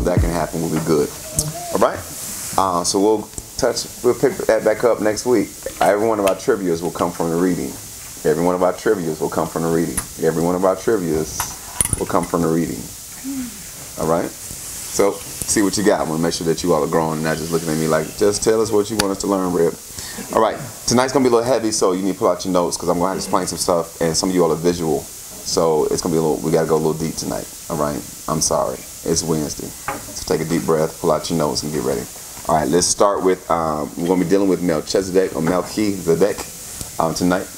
if that can happen, we'll be good. All right. So we'll pick that back up next week. Every one of our trivias will come from the reading. Every one of our trivias will come from the reading. Every one of our trivias will come from the reading. All right. So see what you got. I want to make sure that you all are growing and not just looking at me like, just tell us what you want us to learn, Reb. All right. Tonight's going to be a little heavy, so you need to pull out your notes because I'm going to have to explain some stuff, and some of you all are visual. So it's going to be we got to go a little deep tonight. All right. I'm sorry. It's Wednesday. So take a deep breath, pull out your notes, and get ready. All right. Let's start with, we're going to be dealing with Melchizedek or Melchizedek tonight.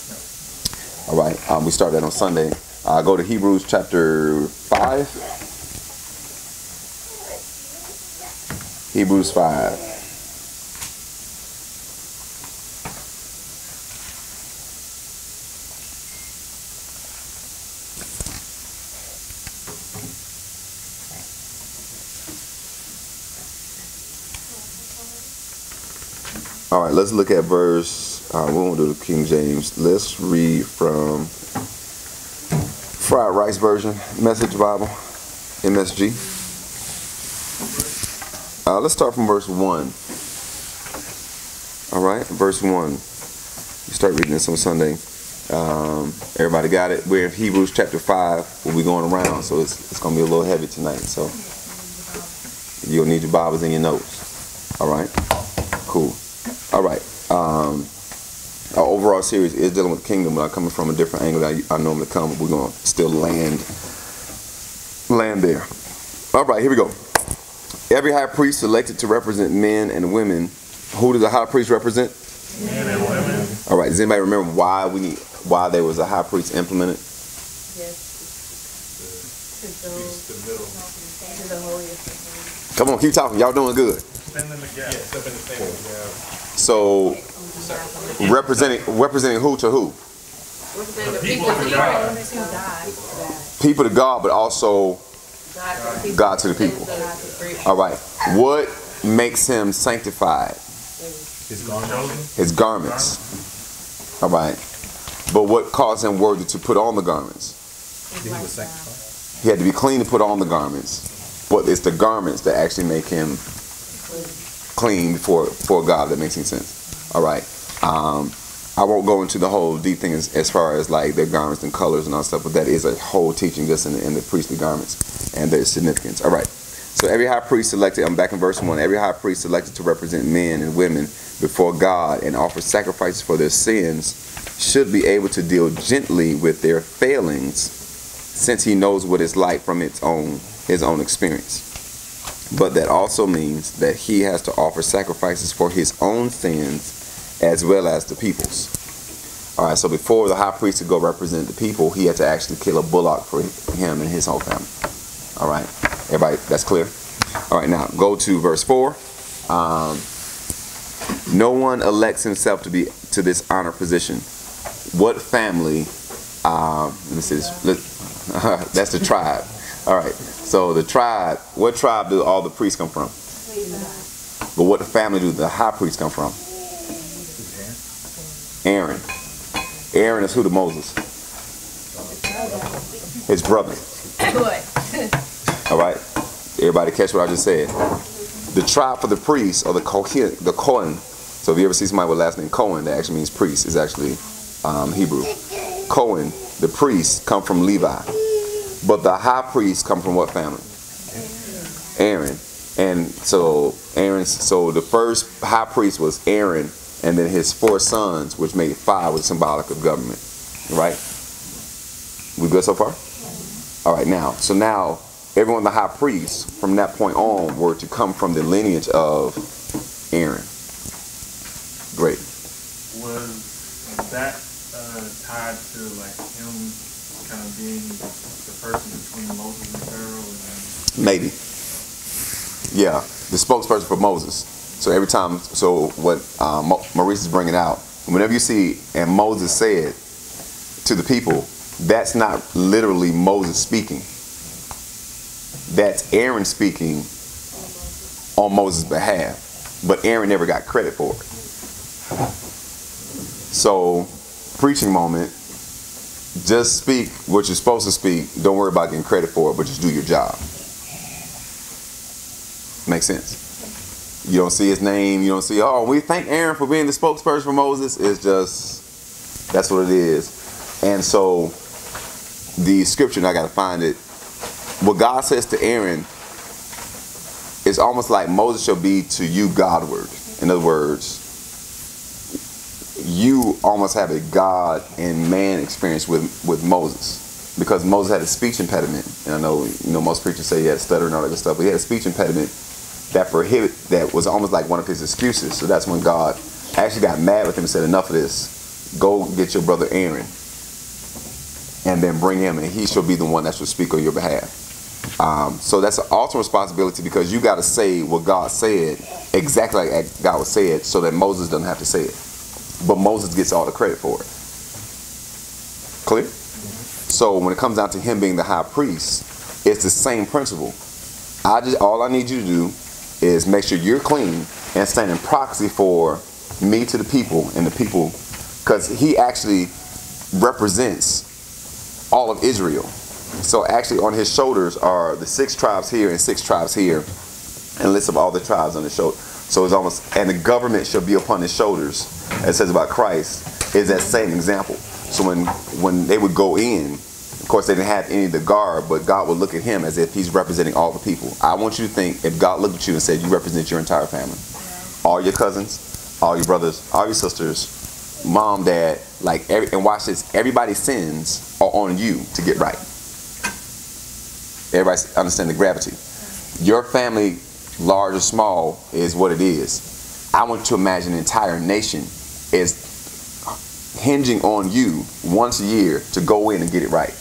All right. We start that on Sunday. Go to Hebrews chapter 5. Hebrews 5. All right, let's look at verse, we won't do the King James. Let's read from Fried Rice Version, Message Bible, MSG. Let's start from verse 1. All right, verse 1. We start reading this on Sunday. Everybody got it? We're in Hebrews chapter 5. We'll be going around, so it's going to be a little heavy tonight. So you'll need your Bibles and your notes. All right, cool. All right. Our overall series is dealing with kingdom, but I'm coming from a different angle that I normally come. But we're going to still land there. All right, here we go. Every high priest selected to represent men and women. Who does a high priest represent? Men and women. All right. Does anybody remember why there was a high priest implemented? Yes. Come on, keep talking. Y'all doing good. Standing together. So, representing who to who? Representing the people to God. People to God, but also God to the people. All right. What makes him sanctified? His garments. All right. But what caused him worthy to put on the garments? He had to be clean to put on the garments. But it's the garments that actually make him clean before God. That makes any sense. All right. I won't go into the whole deep thing as far as like their garments and colors and all stuff, but that is a whole teaching just in the priestly garments and their significance. All right. So every high priest selected, I'm back in verse 1, every high priest selected to represent men and women before God and offer sacrifices for their sins should be able to deal gently with their failings, since he knows what it's like from his own experience. But that also means that he has to offer sacrifices for his own sins as well as the people's. All right, so before the high priest could go represent the people, he had to actually kill a bullock for him and his whole family. All right, everybody, that's clear? All right, now go to verse 4. No one elects himself to be to this honored position. What family? That's the tribe. All right, so the tribe. What tribe do all the priests come from? But what family do the high priests come from? Aaron. Aaron is who to Moses? His brother. All right, everybody catch what I just said? The tribe for the priests, or the Kohen. So if you ever see somebody with the last name Cohen, that actually means priest. Is actually Hebrew. Cohen, the priests, come from Levi. But the high priests come from what family? Aaron. And so the first high priest was Aaron, and then his 4 sons, which made 5, was symbolic of government. Right? We good so far? All right, now everyone the high priests from that point on were to come from the lineage of Aaron. Great. Was that tied to like him kind of being the person between Moses and Pharaoh? Maybe. Yeah, the spokesperson for Moses. So every time, so what Maurice is bringing out, whenever you see, and Moses said to the people, that's not literally Moses speaking. That's Aaron speaking on Moses' behalf. But Aaron never got credit for it. So, preaching moment, just speak what you're supposed to speak. Don't worry about getting credit for it, but just do your job. makes sense. You don't see his name. You don't see, oh, we thank Aaron for being the spokesperson for Moses. It's just, that's what it is. And so the scripture, and I got to find it, what God says to Aaron is almost like Moses shall be to you Godward. In other words, you almost have a God and man experience with Moses, because Moses had a speech impediment. And I know, most preachers say he had a stutter and all that good stuff, but he had a speech impediment that was almost like one of his excuses. So that's when God actually got mad with him and said, enough of this. Go get your brother Aaron and then bring him, and he shall be the one that shall speak on your behalf. So that's an ultimate responsibility, because you got to say what God said exactly like God would say it, so that Moses doesn't have to say it. But Moses gets all the credit for it. Clear? So when it comes down to him being the high priest, it's the same principle. All I need you to do is make sure you're clean and stand in proxy for me to the people, and the people, because he actually represents all of Israel. So actually on his shoulders are the 6 tribes here and 6 tribes here, and lists of all the tribes on his shoulder. So it's almost, and the government shall be upon his shoulders. It says about Christ is that same example. So when they would go in, of course they didn't have any of the garb, but God would look at him as if he's representing all the people. I want you to think, if God looked at you and said you represent your entire family, all your cousins, all your brothers, all your sisters, mom, dad, and watch this, everybody's sins are on you to get right. Everybody understand the gravity. Your family, large or small, is what it is. I want you to imagine the entire nation is hinging on you once a year to go in and get it right.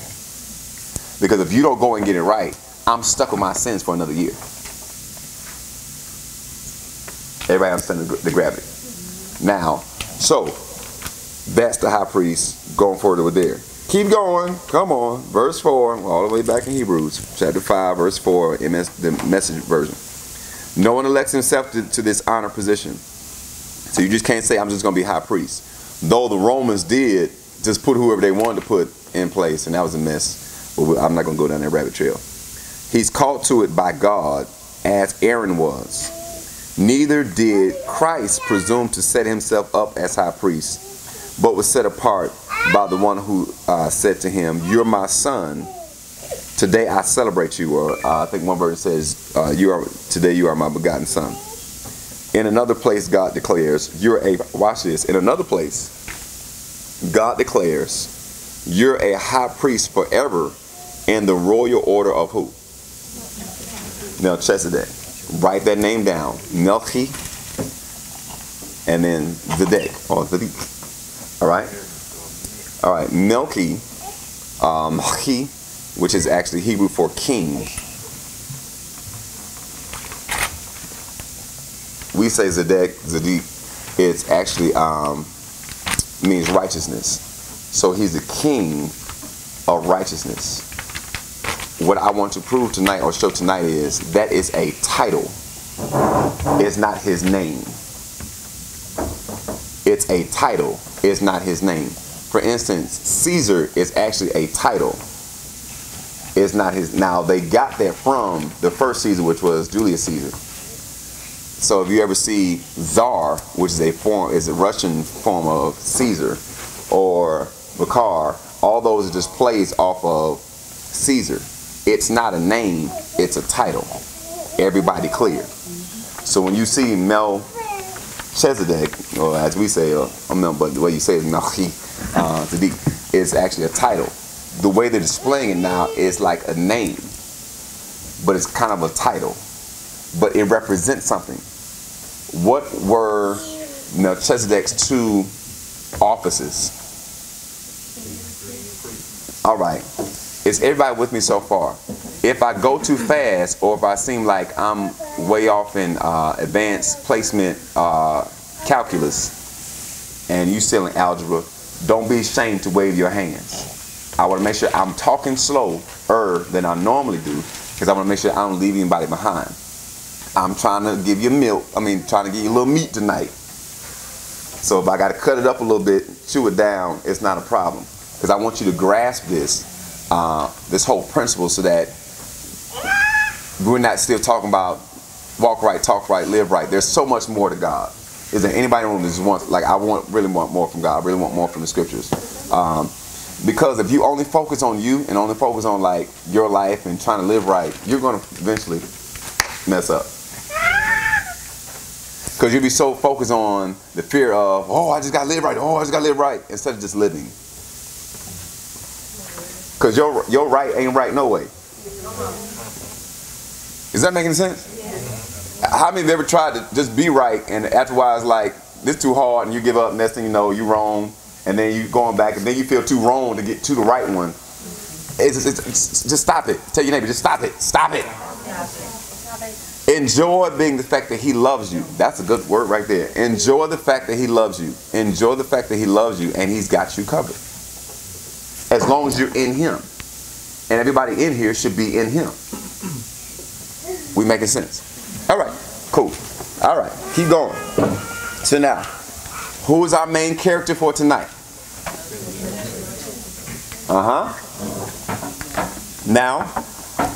Because if you don't go and get it right, I'm stuck with my sins for another year. Everybody understand the gravity? Now, so that's the high priest going forward over there. Keep going. Come on. Verse 4, all the way back in Hebrews, chapter 5, verse 4, in the Message version. No one elects himself to this honor position. So you just can't say, I'm just going to be high priest. Though the Romans did just put whoever they wanted to put in place, and that was a mess. But I'm not going to go down that rabbit trail. He's called to it by God, as Aaron was. Neither did Christ presume to set himself up as high priest, but was set apart by the one who said to him, you're my son. Today I celebrate you. Or I think one version says, today you are my begotten son. In another place, God declares, watch this. In another place, God declares, you're a high priest forever in the royal order of who? Melchizedek. Write that name down. Melchi, and then Zedek, or Zedek. All right? All right, Melchi, which is actually Hebrew for king. We say Zedek, it's actually means righteousness. So he's the king of righteousness. What I want to prove tonight, or show tonight, is that is a title. It's not his name. It's a title. It's not his name. For instance, Caesar is actually a title. It's not his. Now, they got that from the first Caesar, which was Julius Caesar. So if you ever see Tsar, which is a Russian form of Caesar, or Bakar, all those are just plays off of Caesar. It's not a name, it's a title. Everybody clear. So when you see Melchizedek, or as we say, but the way you say it is Melchi, it's actually a title. The way they're displaying it now is like a name, but it's kind of a title. But it represents something. What were Melchizedek's 2 offices? All right. Is everybody with me so far? If I go too fast, or if I seem like I'm way off in advanced placement calculus, and you still in algebra, don't be ashamed to wave your hands. I want to make sure I'm talking slower than I normally do, because I want to make sure I don't leave anybody behind. I'm trying to give you trying to give you a little meat tonight. So if I got to cut it up a little bit, chew it down, it's not a problem. Because I want you to grasp this whole principle, so that we're not still talking about walk right, talk right, live right. There's so much more to God. Is there anybody in the room that just wants, like, really want more from God. I really want more from the scriptures. Because if you only focus on you and only focus on, like, your life and trying to live right, you're going to eventually mess up. Because you'll be so focused on the fear of, oh, I just got to live right. Oh, I just got to live right. Instead of just living. Because your right ain't right no way. Is that making sense? How many of you ever tried to just be right and afterwards, like, this too hard and you give up, next thing you know, you're wrong, and then you going back and then you feel too wrong to get to the right one. It's just stop it. Tell your neighbor, just stop it. Stop it. Enjoy being the fact that he loves you. That's a good word right there. Enjoy the fact that he loves you. Enjoy the fact that he loves you and he's got you covered. As long as you're in him. And everybody in here should be in him. We making sense? All right, cool. All right, keep going. So now, who is our main character for tonight? Now,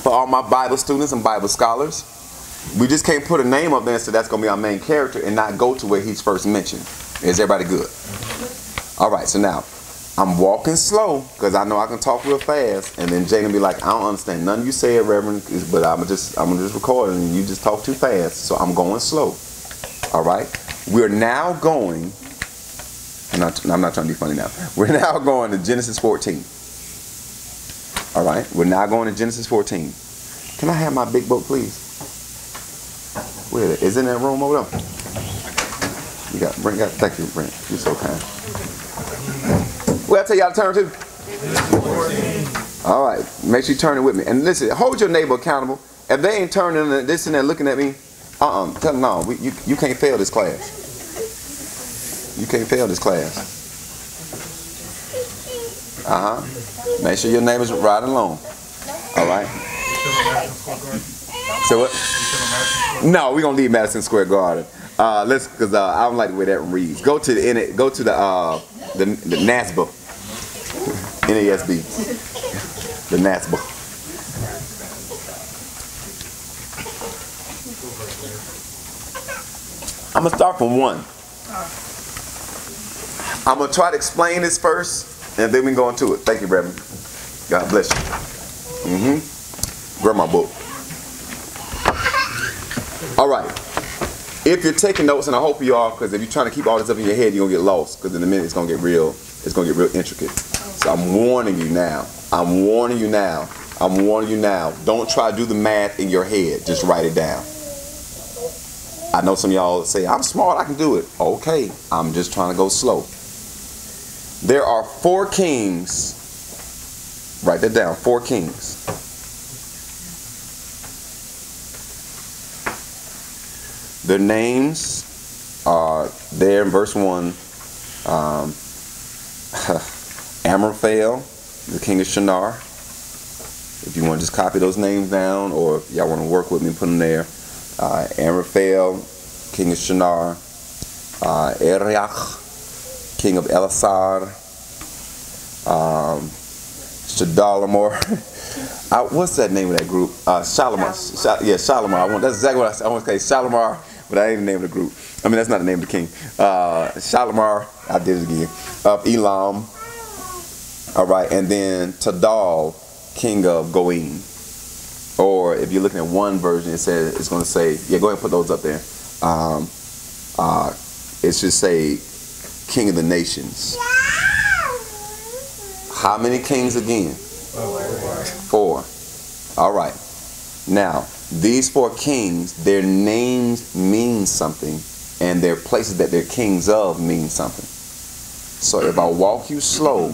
for all my Bible students and Bible scholars, we just can't put a name up there and say that's going to be our main character and not go to where he's first mentioned. Is everybody good? All right, so now, I'm walking slow because I know I can talk real fast, and then Jaden be like, I don't understand none of you say it, Reverend, but I'm gonna just record it and you just talk too fast, so I'm going slow. All right, we're now going. I'm not trying to be funny now. We're now going to Genesis 14. All right, we're now going to Genesis 14. Can I have my big book, please? Where is it? Is it in that room over there? You got Brent. Thank you, Brent. You're so kind. Well, I tell y'all to turn to. All right, make sure you turn it with me. And listen, hold your neighbor accountable. If they ain't turning and this and that looking at me, tell them no. You can't fail this class. You can't fail this class. Make sure your neighbor's riding along. All right. So what? No, we're gonna leave Madison Square Garden. Because I don't like the way that reads. Go to the NASB. NASB. The NASB. I'm going to start from 1. I'm going to try to explain this first, and then we can go into it. Thank you, Reverend. God bless you. Grab my book. All right. If you're taking notes, and I hope you are, because if you're trying to keep all this up in your head, you're gonna get lost. Because in a minute, it's gonna get real intricate. So I'm warning you now. I'm warning you now. Don't try to do the math in your head. Just write it down. I know some of y'all say, I'm smart, I can do it. Okay, I'm just trying to go slow. There are 4 kings. Write that down. 4 kings. Their names are there in verse 1. Amraphel, the king of Shinar. If you want to just copy those names down, or if y'all want to work with me, put them there. Amraphel, king of Shinar. Eriach, king of Elasar. Shadalamor. What's that name of that group? Shalimar. Shalimar. That's exactly what I want to say. Shalimar, but I ain't the name of the group. I mean, that's not the name of the king. Shalimar. I did it again. Of Elam. All right, and then Tadal, king of Goim. Or if you're looking at one version, it's going to say, yeah, go ahead and put those up there. It should say, king of the nations. How many kings again? 4. All right. Now, these 4 kings, their names mean something, and their places that they're kings of mean something. So if I walk you slow,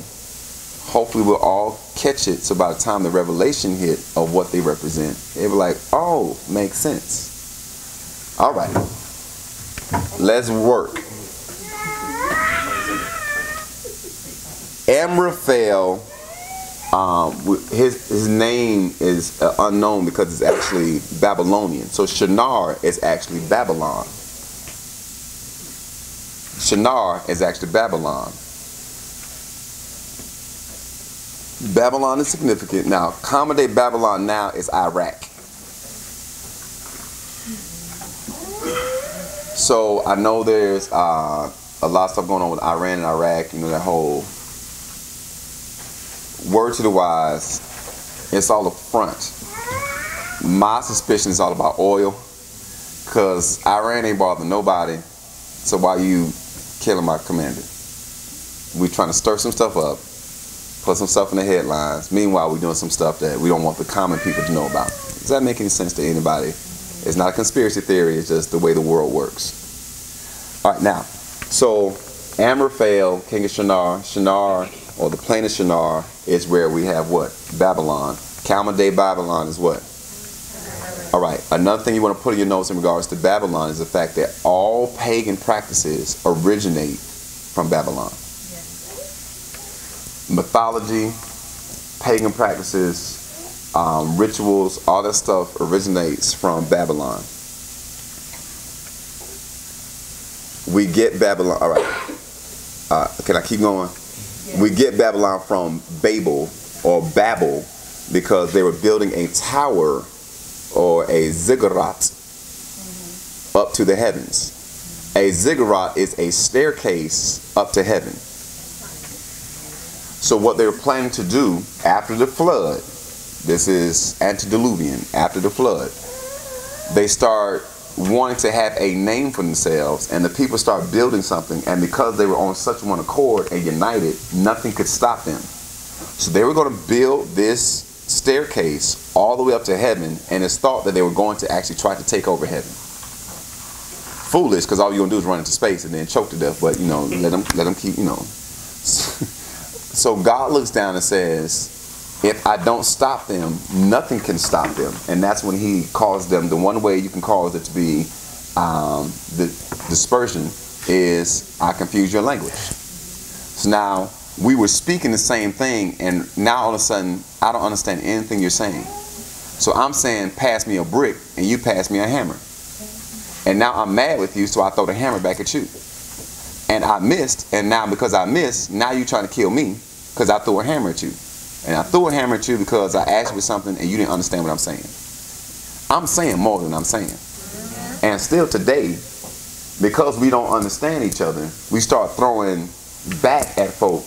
hopefully we'll all catch it. So by the time the revelation hit of what they represent, they'll be like, oh, makes sense. All right. Let's work. Amraphel, his name is unknown because it's actually Babylonian. So Shinar is actually Babylon. Shinar is actually Babylon. Babylon is significant. Now, common day Babylon now is Iraq. So I know there's a lot of stuff going on with Iran and Iraq. You know, that whole word to the wise. It's all a front. My suspicion is all about oil, because Iran ain't bothering nobody. So why you killing my commander? We trying to stir some stuff up, put some stuff in the headlines. Meanwhile, we're doing some stuff that we don't want the common people to know about. Does that make any sense to anybody? It's not a conspiracy theory. It's just the way the world works. All right, now, so Amber fell, king of Shinar. Shinar, or the plain of Shinar, is where we have what? Babylon. Calendar day Babylon is what? All right, another thing you want to put in your notes in regards to Babylon is the fact that all pagan practices originate from Babylon. Mythology, pagan practices, rituals, all that stuff originates from Babylon. We get Babylon, all right. Can I keep going? Yes. We get Babylon from Babel, or Babel, because they were building a tower or a ziggurat up to the heavens. A ziggurat is a staircase up to heaven. So what they were planning to do after the flood, this is antediluvian, after the flood, they start wanting to have a name for themselves, and the people start building something, and because they were on such one accord and united, nothing could stop them. So they were going to build this staircase all the way up to heaven, and it's thought that they were going to actually try to take over heaven. Foolish, because all you're going to do is run into space and then choke to death, but, you know, let them keep, you know. So God looks down and says, if I don't stop them, nothing can stop them. And that's when he calls them, the one way you can cause it to be the dispersion is I confuse your language. So now we were speaking the same thing, and now all of a sudden I don't understand anything you're saying. So I'm saying pass me a brick and you pass me a hammer. And now I'm mad with you, so I throw the hammer back at you. And I missed, and now because I missed, now you're trying to kill me because I threw a hammer at you. And I threw a hammer at you because I asked you for something and you didn't understand what I'm saying. I'm saying more than I'm saying. And still today, because we don't understand each other, we start throwing back at folk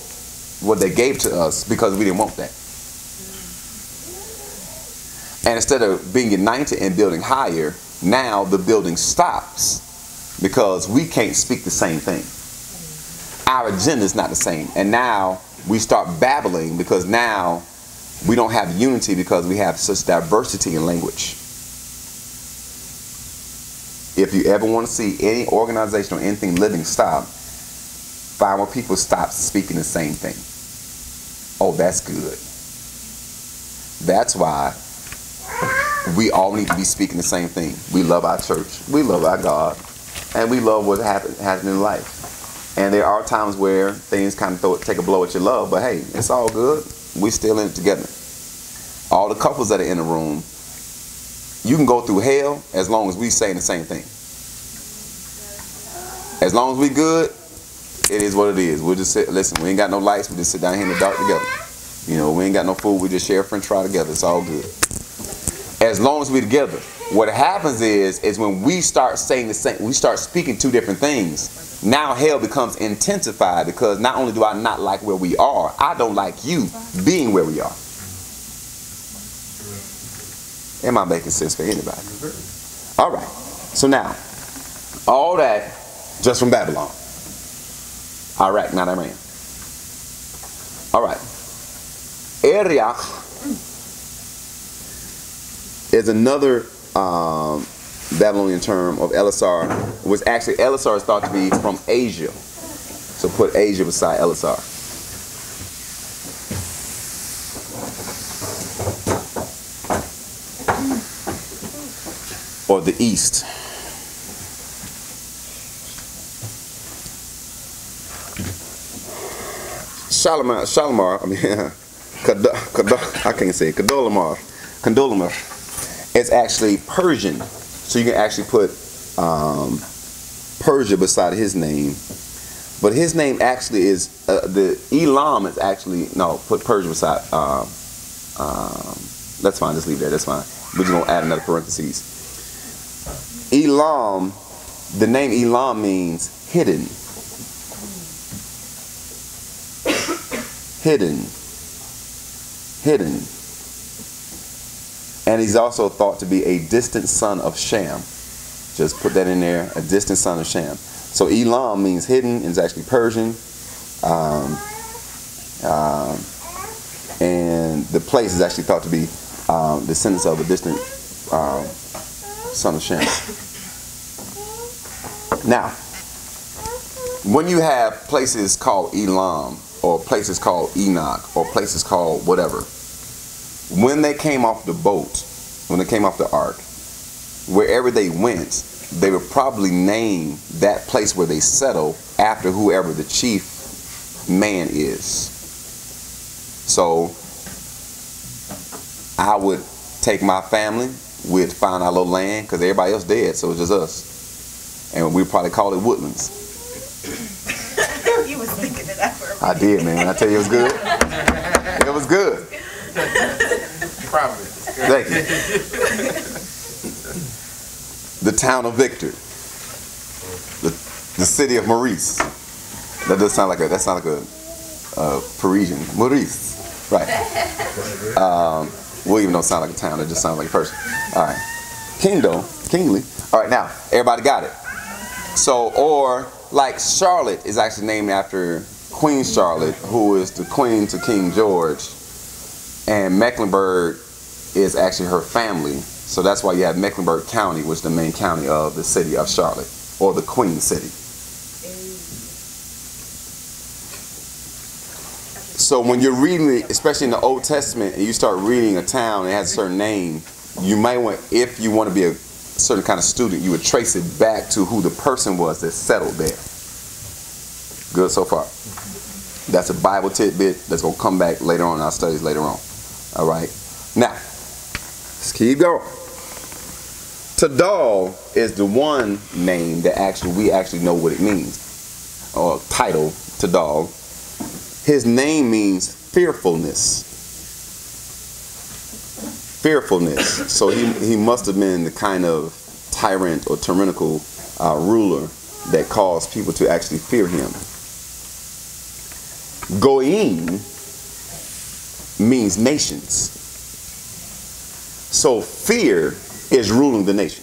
what they gave to us because we didn't want that. And instead of being united and building higher, now the building stops because we can't speak the same thing. Our agenda is not the same. And now we start babbling because now we don't have unity because we have such diversity in language. If you ever want to see any organization or anything living stop, find where people stop speaking the same thing. Oh, that's good. That's why we all need to be speaking the same thing. We love our church. We love our God. And we love what happens in life. And there are times where things kind of take a blow at your love, but hey, it's all good. We still in it together. All the couples that are in the room, you can go through hell as long as we saying the same thing. As long as we good, it is what it is. We'll just sit, listen, we ain't got no lights, we just sit down here in the dark together. You know, we ain't got no food, we just share a french fry together. It's all good. As long as we're together. What happens is when we start saying the same, we start speaking two different things. Now hell becomes intensified because not only do I not like where we are, I don't like you being where we are. Am I making sense for anybody? All right. So now, all that just from Babylon. Iraq, not Iran. All right. Eriach is another Babylonian term of Elisar, which actually Elisar is thought to be from Asia. So put Asia beside Elisar. Or the East. Shalimar, I mean, I can't say it. Condolamar. It's actually Persian. So you can actually put Persia beside his name. But his name actually is, the Elam is actually, no, put Persia beside, that's fine, just leave that, that's fine. We're just going to add another parentheses. Elam the name Elam means hidden. Hidden. Hidden. And he's also thought to be a distant son of Shem. Just put that in there, a distant son of Shem. So Elam means hidden, and is actually Persian. And the place is actually thought to be descendants of a distant son of Shem. Now, when you have places called Elam, or places called Enoch, or places called whatever, when they came off the boat, when they came off the ark, wherever they went, they would probably name that place where they settle after whoever the chief man is. So I would take my family, we'd find our little land, because everybody else dead, so it's just us. And we'd probably call it Woodlands. You was thinking of that for a minute. I did, man. I tell you, it was good. It was good. Probably. Thank you. The town of Victor. The city of Maurice. That does sound like a Parisian. Maurice. Right. William don't sound like a town, it just sounds like a person. Alright. Kingly. Alright, now, everybody got it. So, or like Charlotte is actually named after Queen Charlotte, who is the queen to King George. And Mecklenburg is actually her family. So that's why you have Mecklenburg County, which is the main county of the city of Charlotte, or the Queen City. So when you're reading it, especially in the Old Testament, and you start reading a town that has a certain name, you might want, if you want to be a certain kind of student, you would trace it back to who the person was that settled there. Good so far? That's a Bible tidbit that's going to come back later on in our studies later on. All right. Now, let's keep going. Tadal is the one name that we actually know what it means. Or title, Tadal. His name means fearfulness. Fearfulness. So he must have been the kind of tyrant or tyrannical ruler that caused people to actually fear him. Goyim means nations. So fear is ruling the nations.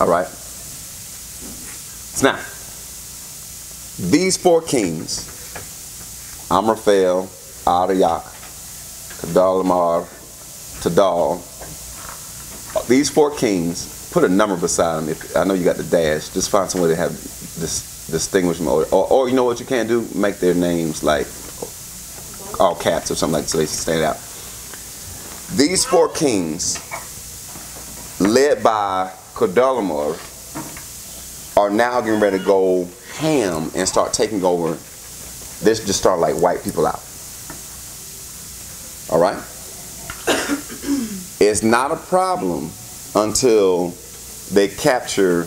All right. Now, these four kings, Amraphel, Arioch, Kedorlaomer, Tadal, these four kings, put a number beside them. If I know you got the dash, just find some way to have this distinguish them. Or you know what you can do? Make their names like all caps or something like that so they stand out. These four kings, led by Kedorlaomer, are now getting ready to go ham and start taking over. This just start like wipe people out. All right? It's not a problem until they capture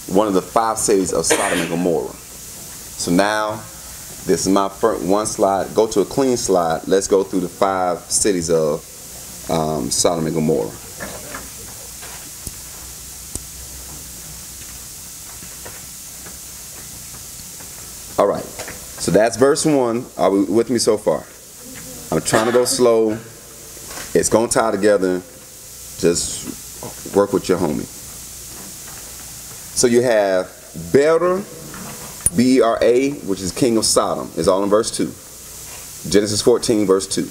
one of the 5 cities of Sodom and Gomorrah. So now, this is my first one slide. Go to a clean slide. Let's go through the 5 cities of Sodom and Gomorrah. All right. So that's verse 1. Are we with me so far? I'm trying to go slow. It's going to tie together. Just work with your homie. So you have Bera, B-E-R-A, which is king of Sodom. It's all in verse 2. Genesis 14, verse 2.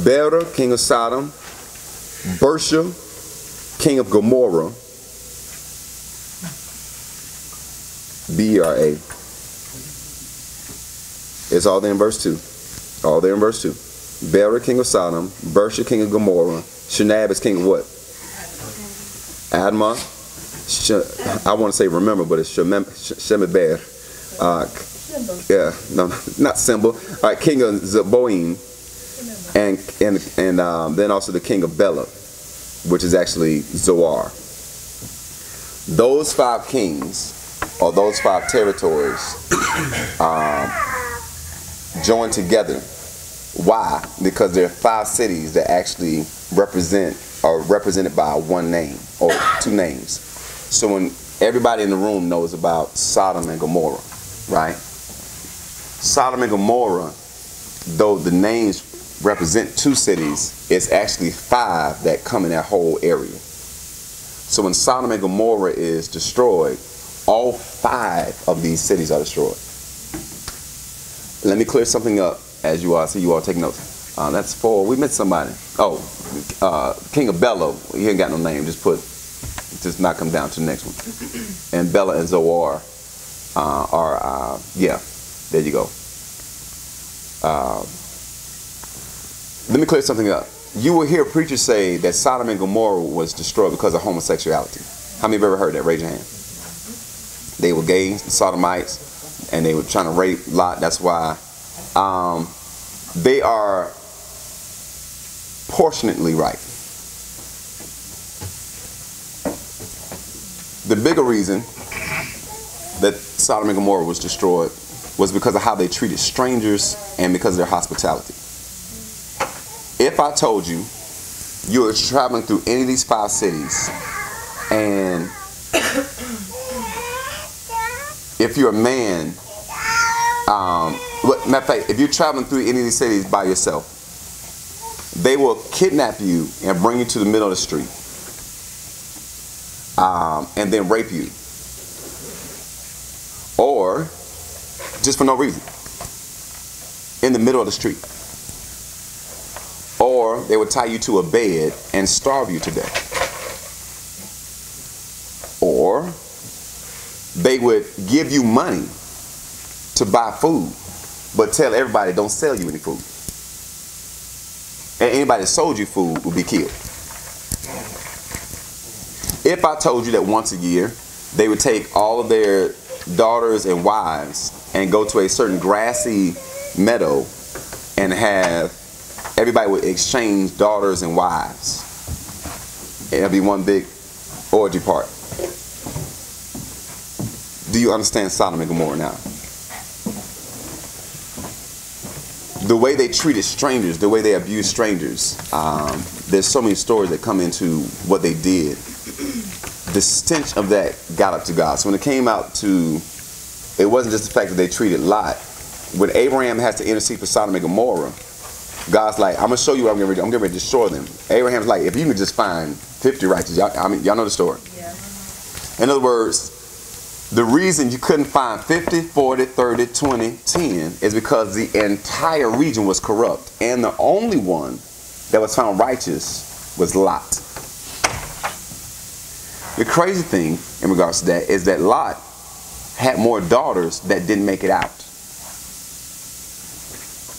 Bera, king of Sodom. Bersha, king of Gomorrah. B-E-R-A. It's all there in verse 2. All there in verse 2. Bera, king of Sodom. Bersha, king of Gomorrah. Shinab is king of what? Admah. I want to say remember, but it's Shemeber. Yeah, no, not symbol. All right, king of Zeboim. And then also the king of Bela, which is actually Zoar. Those 5 kings, or those 5 territories, joined together. Why? Because there are 5 cities that actually are represented by one name or 2 names. So when everybody in the room knows about Sodom and Gomorrah, right? Sodom and Gomorrah, though the names represent 2 cities, it's actually 5 that come in that whole area. So when Sodom and Gomorrah is destroyed, all 5 of these cities are destroyed. Let me clear something up as you all see you all take notes. That's 4. We missed somebody. Oh, King of Bela. He ain't got no name. Just knock him down to the next one. And Bela and Zoar are yeah. There you go. Let me clear something up. You will hear preachers say that Sodom and Gomorrah was destroyed because of homosexuality. How many have ever heard that? Raise your hand. They were gay, sodomites, and they were trying to rape Lot. That's why they are proportionately right. The bigger reason that Sodom and Gomorrah was destroyed was because of how they treated strangers and because of their hospitality. If I told you you were traveling through any of these 5 cities, and if you're a man, matter of fact, if you're traveling through any of these cities by yourself, they will kidnap you and bring you to the middle of the street, and then rape you, or just for no reason, in the middle of the street. Or they would tie you to a bed and starve you to death. Or they would give you money to buy food, but tell everybody don't sell you any food. And anybody that sold you food would be killed. If I told you that once a year they would take all of their daughters and wives and go to a certain grassy meadow and have everybody would exchange daughters and wives, it'll be one big orgy party. Do you understand Sodom and Gomorrah now? The way they treated strangers, the way they abused strangers, there's so many stories that come into what they did. The stench of that got up to God. So when it came out to, it wasn't just the fact that they treated Lot. When Abraham has to intercede for Sodom and Gomorrah, God's like, I'm going to show you what I'm getting ready to destroy them. Abraham's like, if you could just find 50 righteous, y'all know the story. Yeah. In other words, the reason you couldn't find 50, 40, 30, 20, 10 is because the entire region was corrupt. And the only one that was found righteous was Lot. The crazy thing in regards to that is that Lot had more daughters that didn't make it out.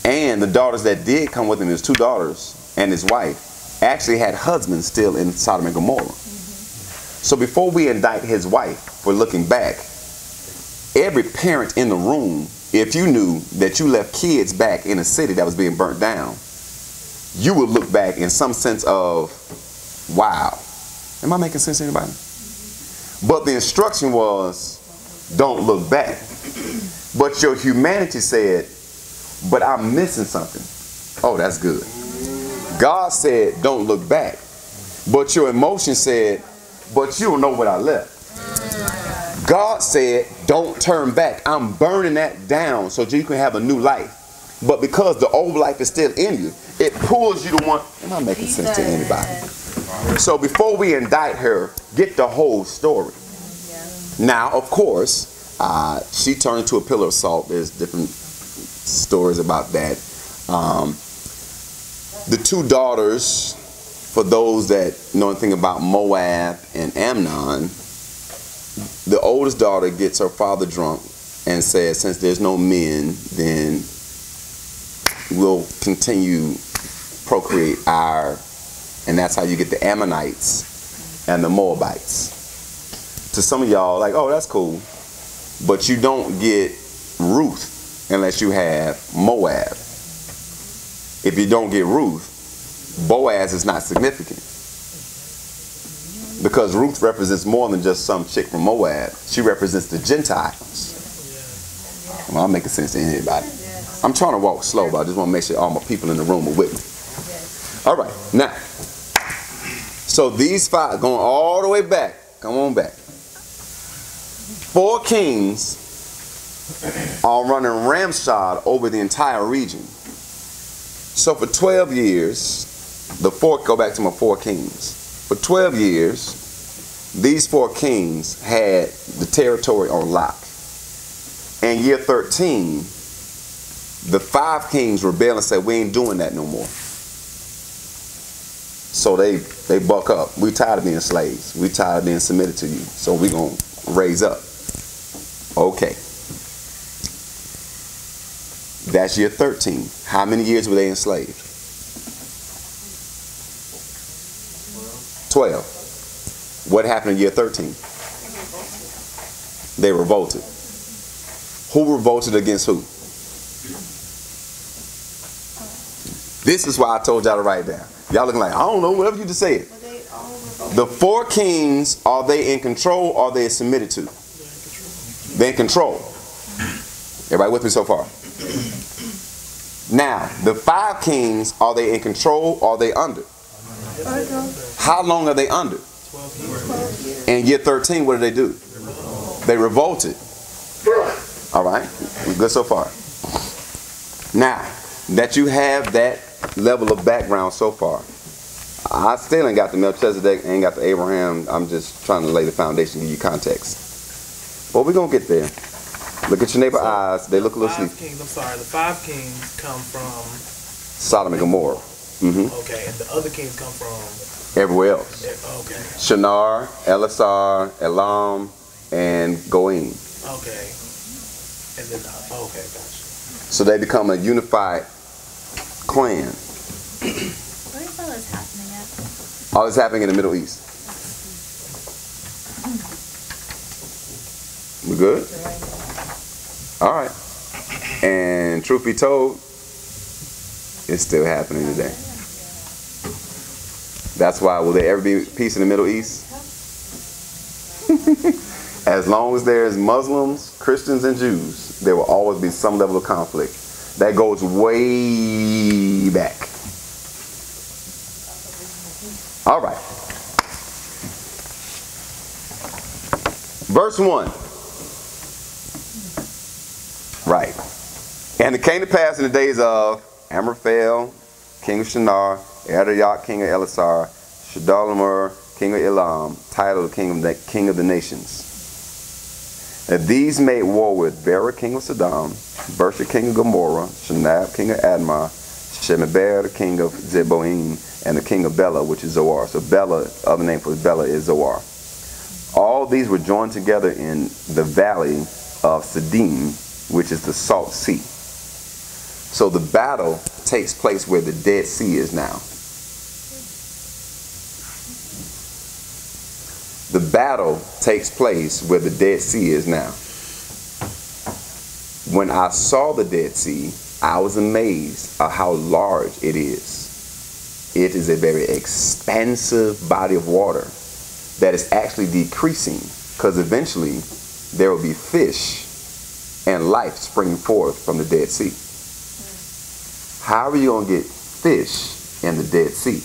And the daughters that did come with him, his 2 daughters and his wife, actually had husbands still in Sodom and Gomorrah. So before we indict his wife for looking back, every parent in the room, if you knew that you left kids back in a city that was being burnt down, you would look back in some sense of, wow. Am I making sense to anybody? But the instruction was, don't look back. But your humanity said, but I'm missing something. Oh, that's good. God said, don't look back. But your emotion said, but you don't know what I left. God said, don't turn back. I'm burning that down so you can have a new life. But because the old life is still in you, it pulls you to one. Am I making sense to anybody? So before we indict her, get the whole story. Now, of course, she turned into a pillar of salt. There's different stories about that. The 2 daughters, for those that know anything about Moab and Ammon, the oldest daughter gets her father drunk and says, since there's no men, then we'll continue procreate and that's how you get the Ammonites and the Moabites. To some of y'all, like, oh, that's cool. But you don't get Ruth unless you have Moab. If you don't get Ruth, Boaz is not significant. Because Ruth represents more than just some chick from Moab. She represents the Gentiles. Well, I'm making sense to anybody. I'm trying to walk slow, but I just want to make sure all my people in the room are with me. All right, now, so these 5, going all the way back, come on back. 4 kings are running ramshod over the entire region. So for 12 years, go back to my 4 kings. For 12 years, these 4 kings had the territory on lock. In year 13, the 5 kings rebelled and said, we ain't doing that no more. So they buck up. We tired of being slaves. We tired of being submitted to you. So we gonna raise up. Okay. That's year 13. How many years were they enslaved? 12. What happened in year 13? They revolted. Who revolted against who? This is why I told y'all to write it down. Y'all looking like, I don't know, whatever you just said. The 4 kings, are they in control or are they submitted to? They're in control. Everybody with me so far? Now, the 5 kings, are they in control or are they under? How long are they under? 12 years. In year 13, what did they do? They revolted. All right, we're good so far. Now, that you have that level of background so far, I still ain't got the Melchizedek, ain't got the Abraham. I'm just trying to lay the foundation, give you context. But we're going to get there. Look at your neighbor's eyes. They look a little sleepy. The 5 kings come from Sodom and Gomorrah. Okay, and the other kings come from everywhere else. Okay. Shinar, Elisar, Elam, and Goim. Okay. And then okay, gotcha. So they become a unified clan. Where is all this happening at? All this happening in the Middle East. We good? All right. And truth be told, it's still happening today. That's why, will there ever be peace in the Middle East? As long as there's Muslims, Christians, and Jews, there will always be some level of conflict. That goes way back. All right. Verse 1. Right. And it came to pass in the days of Amraphel, king of Shinar, Arioch, king of Elisar, Shedalamer, king of Elam, title king of the nations, that these made war with Bera, king of Sodom, Bersha, king of Gomorrah, Shinab, king of Admah, Shemeber, king of Zeboim, and the king of Bela, which is Zoar. So Bela, other name for Bela is Zoar. All these were joined together in the valley of Siddim, which is the Salt Sea. So the battle takes place where the Dead Sea is now. The battle takes place where the Dead Sea is now. When I saw the Dead Sea, I was amazed at how large it is. It is a very expansive body of water that is actually decreasing, because eventually there will be fish and life springing forth from the Dead Sea. How are you going to get fish in the Dead Sea?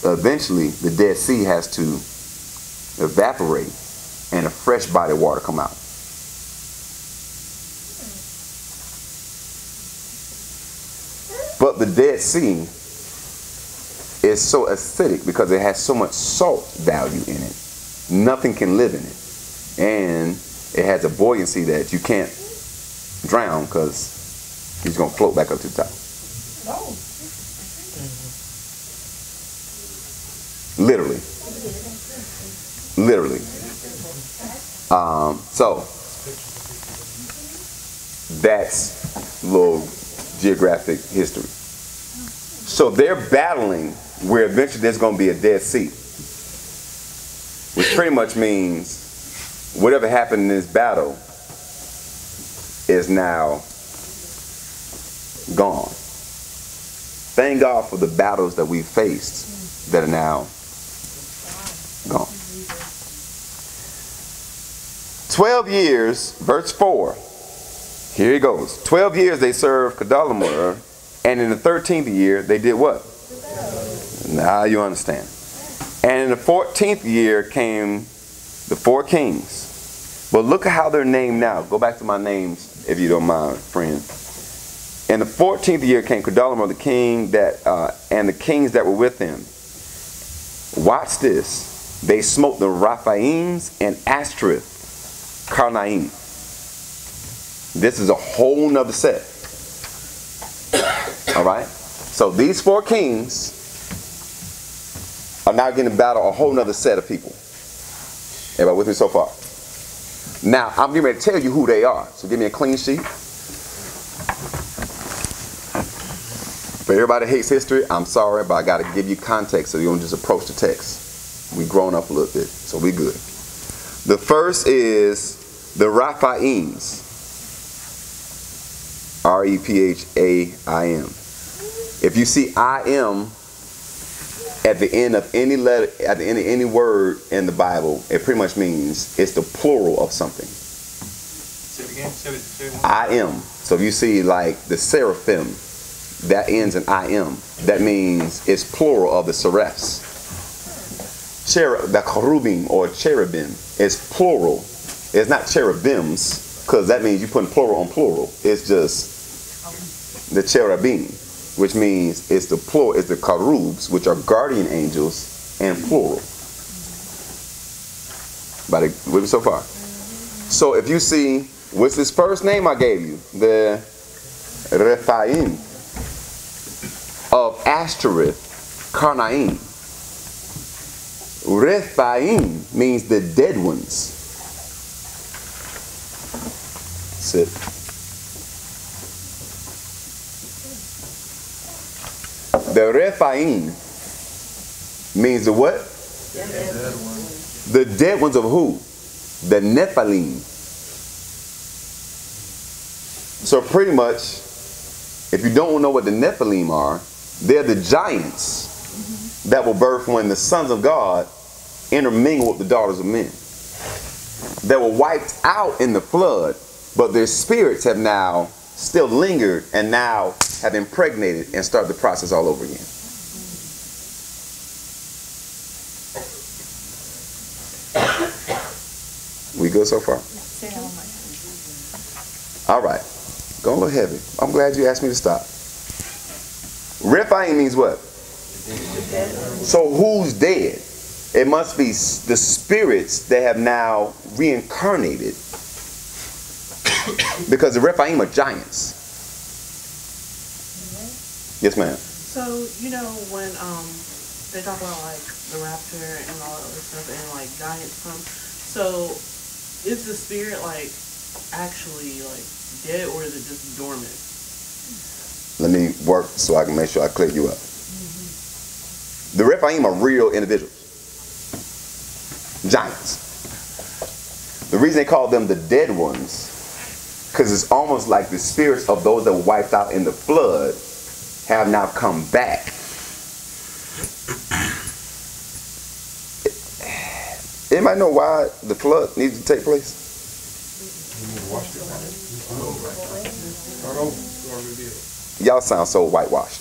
Eventually, the Dead Sea has to evaporate and a fresh body of water come out. But the Dead Sea is so acidic because it has so much salt value in it. Nothing can live in it. And it has a buoyancy that you can't drown because he's going to float back up to the top. Literally. Literally. So that's a little geographic history. So they're battling where eventually there's going to be a Dead Sea, which pretty much means whatever happened in this battle is now gone. Thank God for the battles that we faced that are now gone. 12 years, verse 4. Here he goes. 12 years they served Kedorlaomer, and in the 13th year they did what? Now you understand. And in the 14th year came the 4 kings. But look at how they're named now. Go back to my names, if you don't mind, friend. In the 14th year came Kedorlaomer the king and the kings that were with him. Watch this. They smote the Rephaims and Ashtoreth, Karnaim. This is a whole nother set. All right. So these 4 kings are now getting to battle a whole nother set of people. Everybody with me so far? Now, I'm getting ready to tell you who they are. So give me a clean sheet. For everybody that hates history, I'm sorry, but I got to give you context so you don't just approach the text. We've grown up a little bit, so we good. The first is the Rephaims. R-E-P-H-A-I-M. If you see I-M at the end of any letter, at the end of any word in the Bible, it pretty much means it's the plural of something. Say it again. Say it. I-M. So if you see like the seraphim, that ends in I-M. That means it's plural of the seraphs. The cherubim or cherubim is plural. It's not cherubims, because that means you're putting plural on plural. It's just the cherubim, which means it's the plural. It's the cherubs, which are guardian angels, and plural. With me so far? So if you see, what's this first name I gave you? The Rephaim of Ashtoreth, Karnaim. Rephaim means the dead ones. Sit. The Rephaim means the what? The dead ones of who? The Nephilim. So pretty much, if you don't know what the Nephilim are, they're the giants that will birth when the sons of God intermingle with the daughters of men. They were wiped out in the flood, but their spirits have now still lingered and now have impregnated and started the process all over again. We good so far? All right. Going a little heavy. I'm glad you asked me to stop. Rephaim means what? So who's dead? It must be the spirits that have now reincarnated. Because the Rephaim are giants. Yes, ma'am. So, you know, when they talk about like the rapture and all that other stuff and like giants come, so is the spirit like actually like dead, or is it just dormant? Let me work so I can make sure I clear you up. The Rephaim are real individuals. Giants. The reason they call them the dead ones, because it's almost like the spirits of those that were wiped out in the flood have now come back. Anybody know why the flood needs to take place? Y'all sound so whitewashed.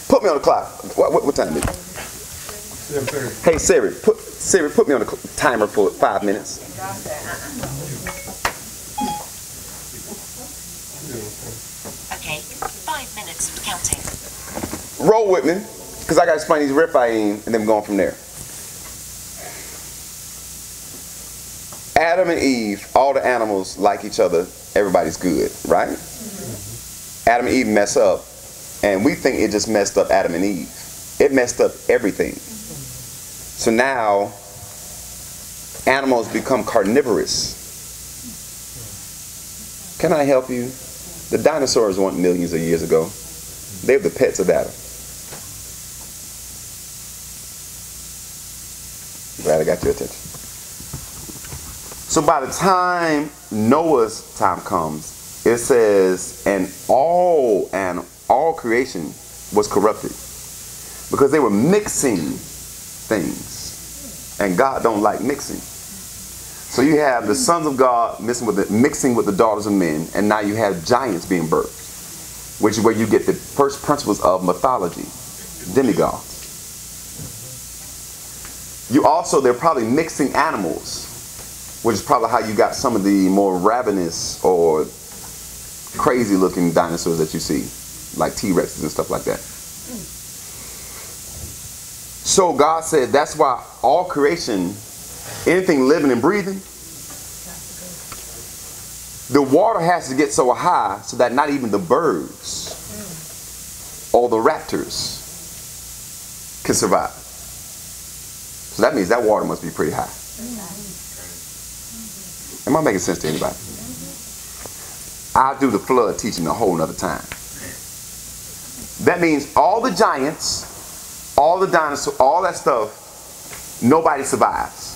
Put me on the clock. What time is it? Hey Siri, put me on the timer for 5 minutes. Okay, 5 minutes counting. Roll with me, because I got to explain these Rephaim and then going from there. Adam and Eve, all the animals like each other, everybody's good, right? Adam and Eve mess up, and we think it just messed up Adam and Eve. It messed up everything. So now, animals become carnivorous. Can I help you? The dinosaurs weren't millions of years ago. They were the pets of Adam. Glad I got your attention. So by the time Noah's time comes, it says, and all creation was corrupted, because they were mixing things. And God don't like mixing. So you have the sons of God mixing with the daughters of men, and now you have giants being birthed, which is where you get the first principles of mythology, demigods. They're probably mixing animals, which is probably how you got some of the more ravenous or crazy looking dinosaurs that you see, like T-Rexes and stuff like that. So God said that's why all creation, anything living and breathing, the water has to get so high so that not even the birds or the raptors can survive. So that means that water must be pretty high. Am I making sense to anybody? I'll do the flood teaching a whole nother time. That means all the giants, all the dinosaurs, all that stuff, nobody survives.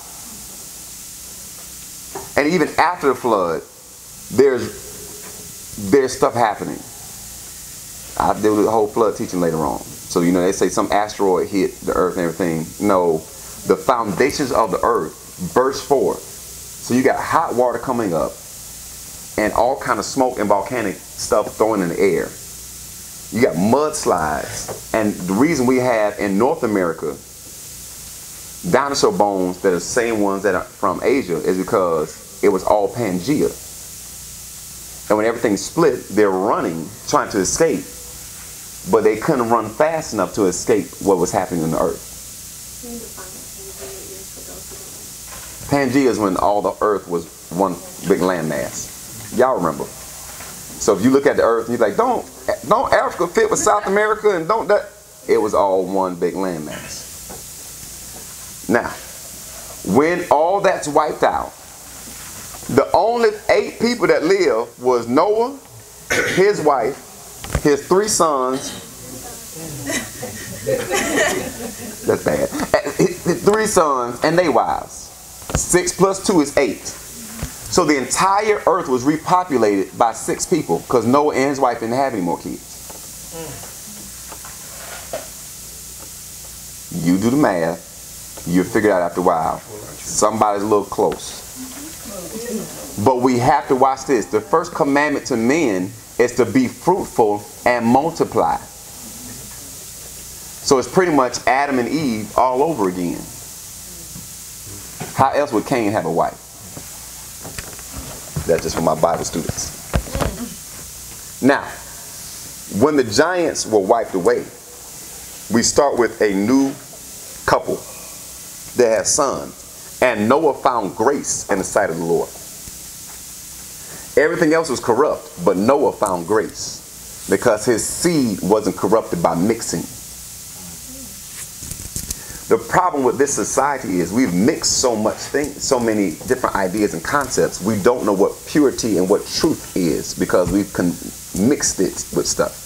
And even after the flood, there's stuff happening. I'll do the whole flood teaching later on. So, they say some asteroid hit the earth and everything. No, the foundations of the earth burst forth. So you got hot water coming up and all kind of smoke and volcanic stuff thrown in the air. You got mudslides. And the reason we have in North America dinosaur bones that are the same ones that are from Asia is because it was all Pangea. And when everything split, they're running, trying to escape. But they couldn't run fast enough to escape what was happening on the earth. Pangea is when all the earth was one big landmass. Y'all remember. So if you look at the earth and you're like, don't Africa fit with South America and don't that? It was all one big landmass. Now, when all that's wiped out, the only 8 people that lived was Noah, his wife, his 3 sons. That's bad. His 3 sons and their wives. 6 plus 2 is 8. So the entire earth was repopulated by 6 people because Noah and his wife didn't have any more kids. You do the math. You'll figure it out after a while. Somebody's a little close. But we have to watch this. The first commandment to men is to be fruitful and multiply. So it's pretty much Adam and Eve all over again. How else would Cain have a wife? That's just for my Bible students. Now, when the giants were wiped away, we start with a new couple that has sons. And Noah found grace in the sight of the Lord. Everything else was corrupt, but Noah found grace because his seed wasn't corrupted by mixing. The problem with this society is we've mixed so many different ideas and concepts. We don't know what purity and what truth is because we've mixed it with stuff.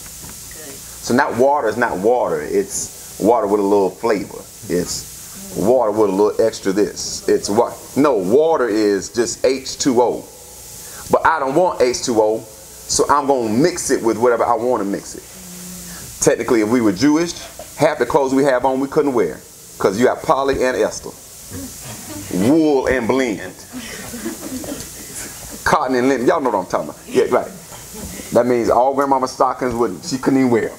So not water is not water. It's water with a little flavor. It's water with a little extra this. It's what? No, water is just H2O. But I don't want H2O, so I'm going to mix it with whatever I want to mix it. Technically, if we were Jewish, half the clothes we have on we couldn't wear. Because you have poly and ester. Wool and blend. Cotton and linen. Y'all know what I'm talking about. Yeah, right. That means all grandmama's stockings she couldn't even wear.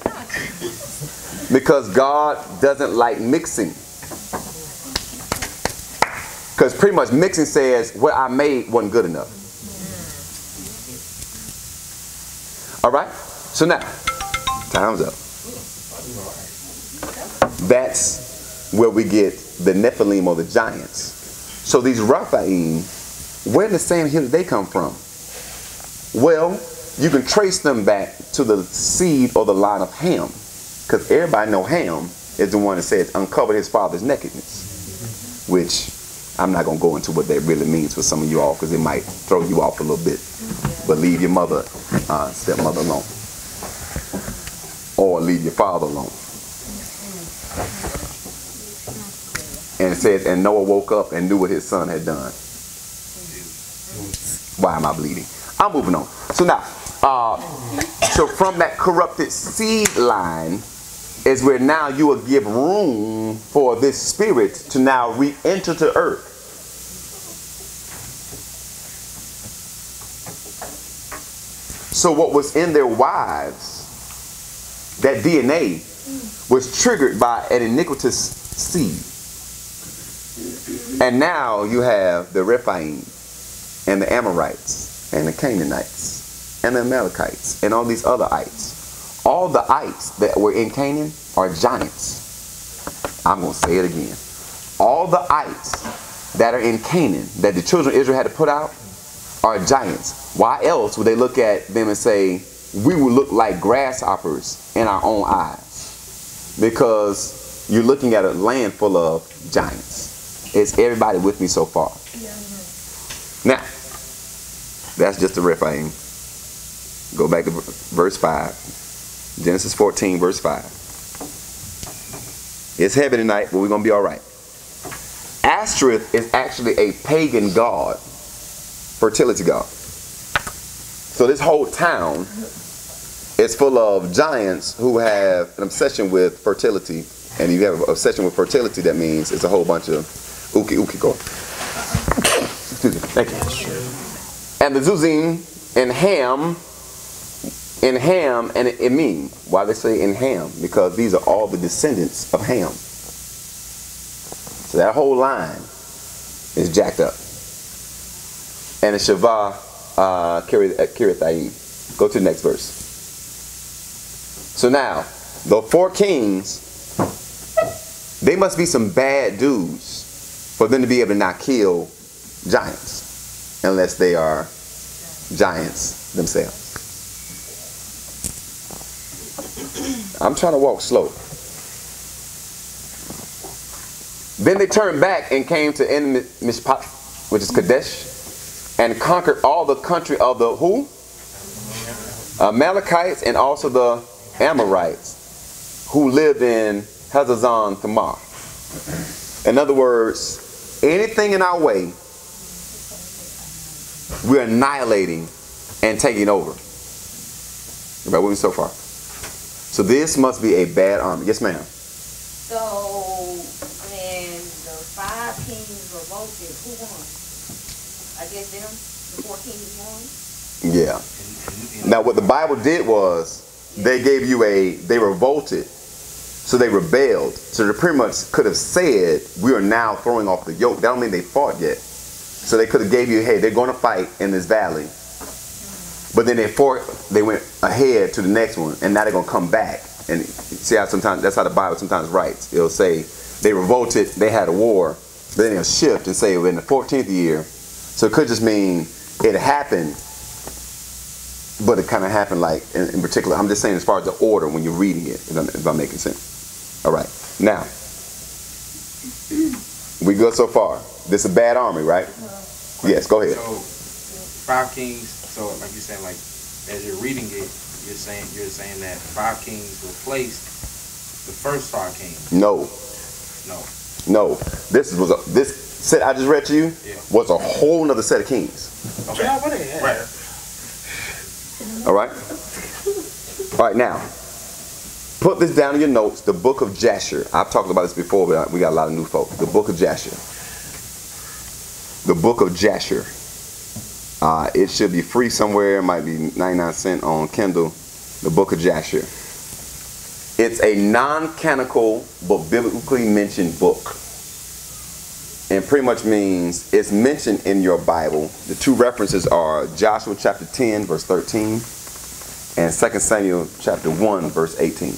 Because God doesn't like mixing. Because pretty much mixing says what I made wasn't good enough. Alright? So now, time's up. That's where we get the Nephilim or the giants. So these Rephaim, where in the sand hill did they come from? Well, you can trace them back to the seed or the line of Ham. Because everybody know Ham is the one that says uncovered his father's nakedness. Which I'm not going to go into what that really means for some of you all because it might throw you off a little bit. But leave your mother, stepmother alone. Or leave your father alone. And it says, and Noah woke up and knew what his son had done. Why am I bleeding? I'm moving on. So now, so from that corrupted seed line, is where now you will give room for this spirit to now re-enter to earth. So what was in their wives, that DNA, was triggered by an iniquitous seed. And now you have the Rephaim and the Amorites and the Canaanites and the Amalekites and all these other ites. All the ites that were in Canaan are giants. I'm going to say it again. All the ites that are in Canaan that the children of Israel had to put out are giants. Why else would they look at them and say, we will look like grasshoppers in our own eyes? Because you're looking at a land full of giants. Is everybody with me so far? Now, that's just the Rephaim. Go back to verse 5. Genesis 14, verse 5. It's heavy tonight, but we're going to be all right. Ashtoreth is actually a pagan god, fertility god. So this whole town is full of giants who have an obsession with fertility. And you have an obsession with fertility, that means it's a whole bunch of go. Excuse me. Thank you. And the Zuzim and Ham and Emim. Why they say in Ham? Because these are all the descendants of Ham. So that whole line is jacked up. And the Shavah Kiriathaim. Go to the next verse. So now, the 4 kings, they must be some bad dudes for them to be able to not kill giants, unless they are giants themselves. I'm trying to walk slow. Then they turned back and came to En Mishpat, which is Kadesh, and conquered all the country of the who? Amalekites, and also the Amorites, who lived in Hazazon Tamar. In other words, anything in our way, we're annihilating and taking over. Everybody with me so far? So this must be a bad army. Yes, ma'am. So when the 5 kings revolted, who won? I guess them, the 4 kings won? Yeah. Now what the Bible did was they gave you they revolted. So they rebelled. So they pretty much could have said, we are now throwing off the yoke. That don't mean they fought yet. So they could have gave you, hey, they're going to fight in this valley. But then they went ahead to the next one, and now they're going to come back. And see how sometimes, that's how the Bible sometimes writes. It'll say, they revolted, they had a war, but then it'll shift and say, in the 14th year. So it could just mean it happened, but it kind of happened like, in particular, I'm just saying as far as the order when you're reading it, if I'm making sense. All right. Now, we good so far. This is a bad army, right? Yes, go ahead. So, 5 kings, so like you're saying, like, as you're reading it, you're saying that 5 kings replaced the first 5 kings. No. This set I just read to you was a whole nother set of kings. Okay. Right. All right. All right, now. Put this down in your notes, the book of Jasher. I've talked about this before, but we got a lot of new folk. The book of Jasher. The book of Jasher. It should be free somewhere. It might be 99 cents on Kindle. The book of Jasher. It's a non-canonical but biblically mentioned book. And pretty much means it's mentioned in your Bible. The 2 references are Joshua chapter 10, verse 13. And 2 Samuel chapter 1, verse 18.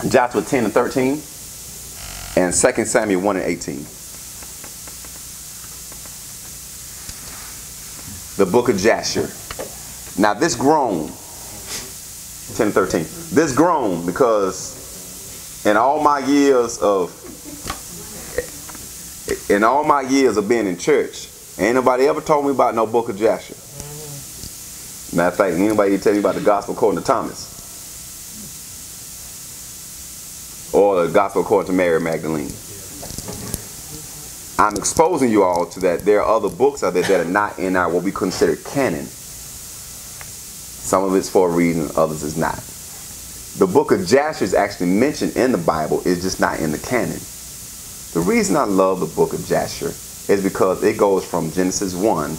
Joshua 10 and 13. And 2 Samuel 1 and 18. The book of Jasher. Now this grown, 10 and 13. This grown because in all my years of being in church, ain't nobody ever told me about no book of Jasher. Matter of fact, anybody tell you about the gospel according to Thomas? Or the gospel according to Mary Magdalene? I'm exposing you all to that there are other books out there that are not in our what we consider canon. Some of it's for a reason, others is not. The book of Jasher is actually mentioned in the Bible. It's just not in the canon. The reason I love the book of Jasher is because it goes from Genesis 1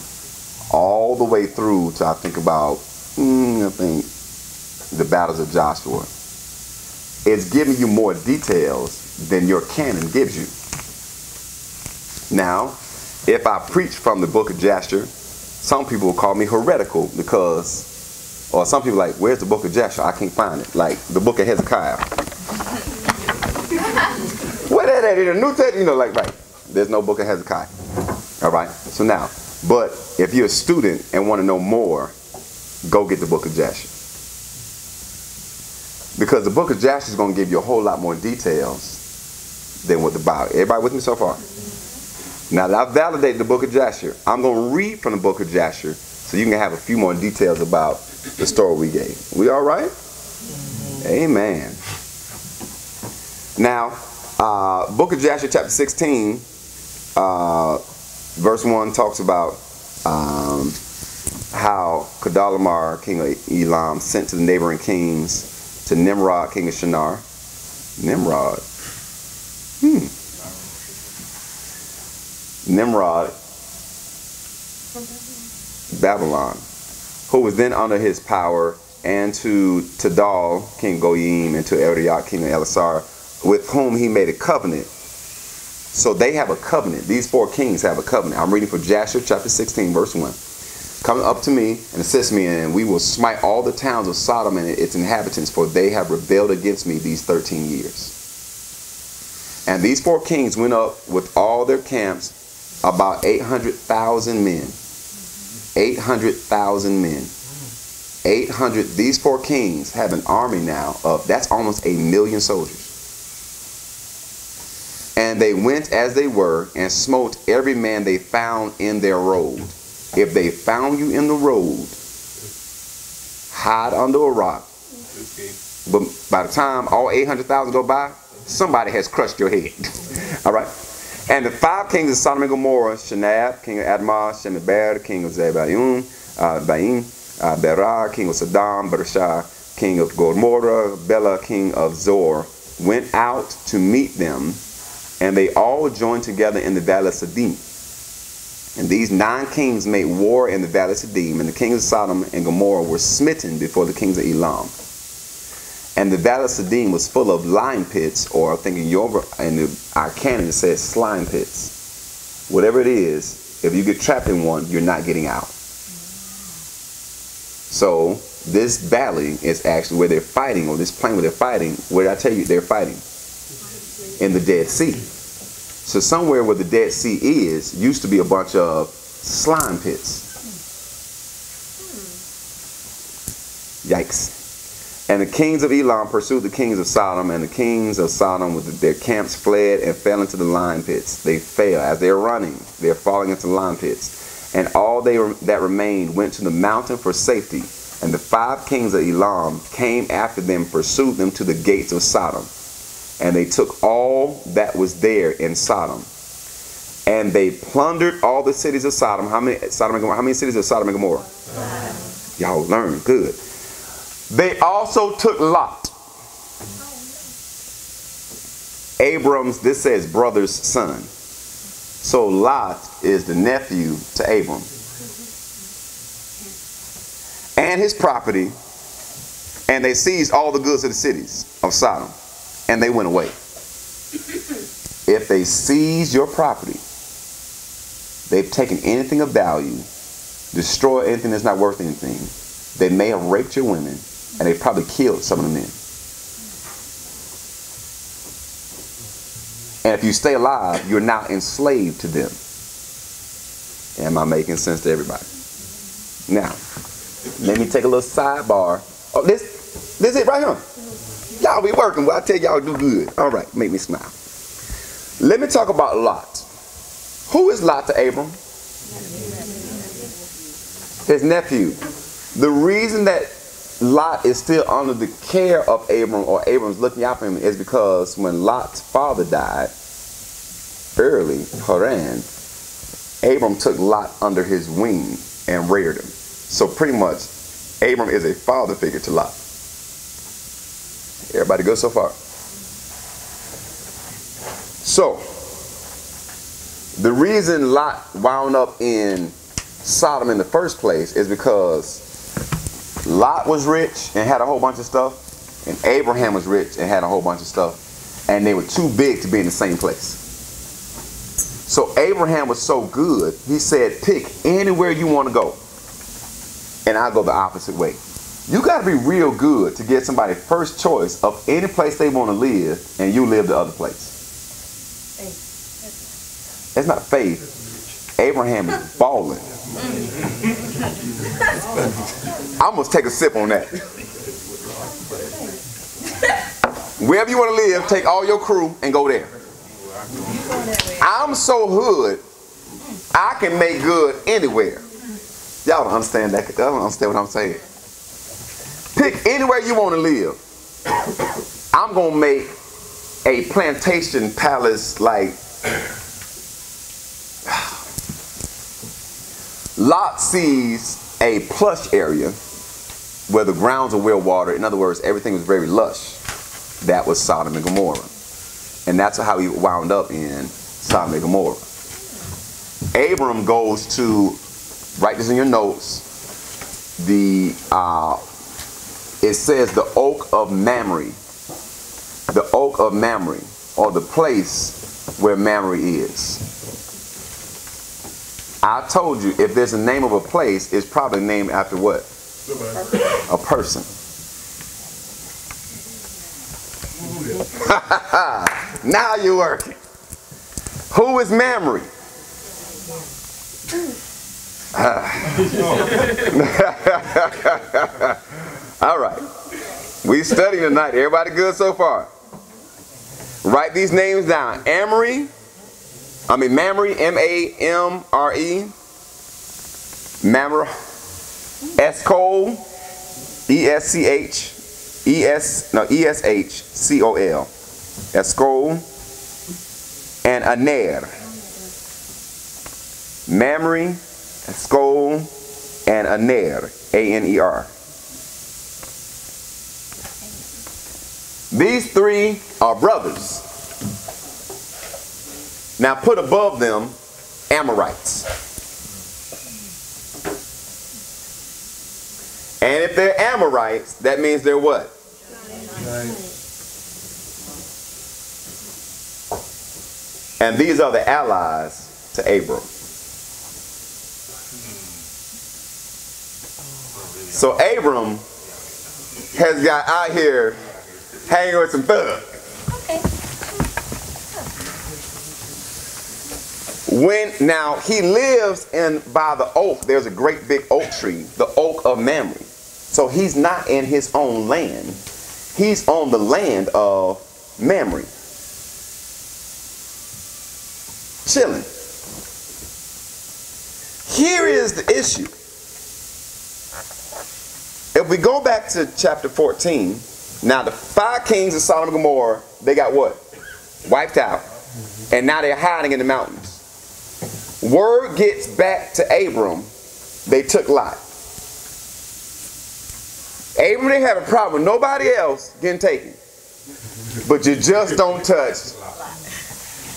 all the way through to, I think, about, the battles of Joshua. It's giving you more details than your canon gives you. Now, if I preach from the book of Jasher, some people will call me heretical because, or some people like, where's the book of Jasher? I can't find it. Like the book of Hezekiah. Where that at in the New Testament? You know, like, right. There's no book of Hezekiah. All right. So now, but if you're a student and want to know more, go get the book of Jasher. Because the book of Jasher is going to give you a whole lot more details than what the Bible. Everybody with me so far? Now that I've validated the book of Jasher, I'm going to read from the book of Jasher so you can have a few more details about the story we gave. We all right? Amen. Now, book of Jasher chapter 16, verse 1 talks about how Kedorlaomer, king of Elam, sent to the neighboring kings, to Nimrod, king of Shinar. Nimrod. Nimrod, Babylon, who was then under his power, and to Tidal, king of Goyim, and to Arioch, king of Elasar, with whom he made a covenant. So they have a covenant. These four kings have a covenant. I'm reading for Jasher chapter 16, verse 1. Come up to me and assist me, and we will smite all the towns of Sodom and its inhabitants, for they have rebelled against me these 13 years. And these four kings went up with all their camps, about 800,000 men. 800,000 men. 800. These four kings have an army now of, that's almost 1,000,000 soldiers. And they went as they were and smote every man they found in their road. If they found you in the road, hide under a rock. But by the time all 800,000 go by, somebody has crushed your head. All right. And the five kings of Sodom and Gomorrah, Shinab, king of Admah, Shemeber, king of Zebaiun, Berah, king of Sodom, Bereshah, king of Gomorrah, Bela, king of Zor, went out to meet them, and they all joined together in the valley of Siddim. And these 9 kings made war in the valley of Siddim, and the kings of Sodom and Gomorrah were smitten before the kings of Elam. And the valley of Siddim was full of lime pits, or I think in our canon it says slime pits. Whatever it is, if you get trapped in one, you're not getting out. So this valley is actually where they're fighting, or this plain where they're fighting. Where did I tell you they're fighting? In the Dead Sea. So somewhere where the Dead Sea is, used to be a bunch of slime pits. Yikes. And the kings of Elam pursued the kings of Sodom, and the kings of Sodom with their camps fled and fell into the lime pits. They fell. As they're running, they're falling into the lime pits. And all that remained went to the mountain for safety. And the 5 kings of Elam came after them, pursued them to the gates of Sodom. And they took all that was there in Sodom. And they plundered all the cities of Sodom. How many cities of Sodom and Gomorrah? 5. Y'all learn good. They also took Lot, Abram's, this says brother's son. So Lot is the nephew to Abram. And his property. And they seized all the goods of the cities of Sodom. And they went away. If they seize your property, they've taken anything of value, destroyed anything that's not worth anything. They may have raped your women, and they probably killed some of the men. And if you stay alive, you're now enslaved to them. Am I making sense to everybody? Now, let me take a little sidebar. Oh, this is it right here. Y'all be working. Well, I tell y'all do good. All right, make me smile. Let me talk about Lot. Who is Lot to Abram? His nephew. The reason that Lot is still under the care of Abram, or Abram's looking out for him, is because when Lot's father died early, Haran, Abram took Lot under his wing and reared him. So pretty much, Abram is a father figure to Lot. Everybody good so far? So, the reason Lot wound up in Sodom in the first place is because Lot was rich and had a whole bunch of stuff, and Abraham was rich and had a whole bunch of stuff, and they were too big to be in the same place. So Abraham was so good, he said, pick anywhere you want to go, and I'll go the opposite way. You got to be real good to get somebody first choice of any place they want to live, and you live the other place. It's not faith. Abraham is balling. I'm going to take a sip on that. Wherever you want to live, take all your crew and go there. I'm so hood, I can make good anywhere. Y'all don't understand that. Y'all don't understand what I'm saying. Pick anywhere you want to live. I'm going to make a plantation palace like... Lot sees a plush area where the grounds are well watered. In other words, everything was very lush. That was Sodom and Gomorrah. And that's how he wound up in Sodom and Gomorrah. Abram goes to, write this in your notes, it says the oak of Mamre. The oak of Mamre, or the place where Mamre is. I told you, if there's a name of a place, it's probably named after what? A person. Now you're working. Who is Mamre? All right. We studying tonight. Everybody good so far? Write these names down. Mamre, M-A-M-R-E. Mamre. Eshcol. E-S-H-C-O-L. Eshcol. And Aner. Mamre, Eshcol, and Aner. A-N-E-R. These three are brothers. Now put above them Amorites. And if they're Amorites, that means they're what? And these are the allies to Abram. So Abram has got out here hanging with some thugs. Now he lives by the oak. There's a great big oak tree, the oak of Mamre. So he's not in his own land. He's on the land of Mamre. Chilling. Here is the issue. If we go back to chapter 14, now the 5 kings of Sodom and Gomorrah, they got what? Wiped out. And now they're hiding in the mountains. Word gets back to Abram, they took Lot. Abram didn't have a problem with nobody else getting taken. But you just don't touch.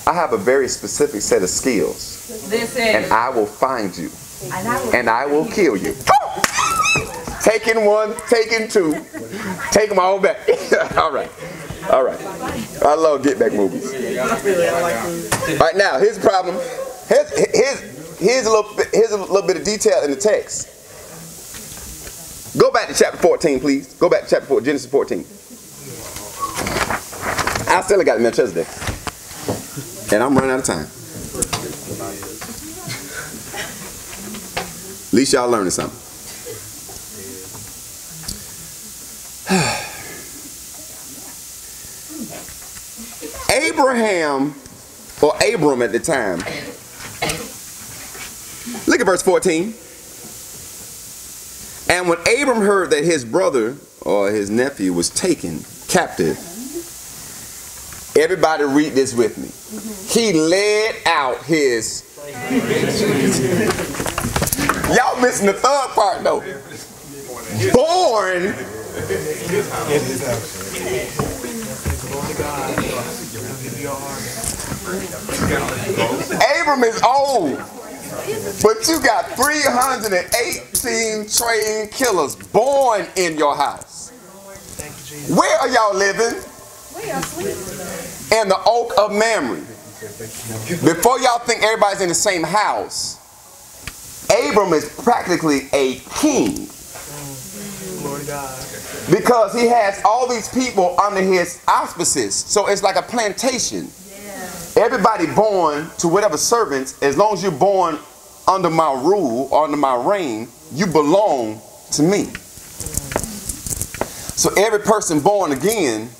I have a very specific set of skills. And I will find you. And I will kill you. Taking 1, taking 2, take them all back. All right. All right. I love get back movies. All right, now here's the problem. Here's a little bit of detail in the text. Go back to chapter 14, please. Go back to chapter 4, Genesis 14. I still got Melchizedek. And I'm running out of time. At least y'all learning something. Abraham, or Abram at the time, look at verse 14. And when Abram heard that his brother or his nephew was taken captive, everybody read this with me. He led out his... Y'all missing the third part though. Born Abram is old, but you got 318 trained killers born in your house. Where are y'all living? In the Oak of Mamre. Before y'all think everybody's in the same house, Abram is practically a king. Because he has all these people under his auspices. So it's like a plantation. Everybody born to whatever servants, as long as you're born under my rule or under my reign, you belong to me. So every person born again,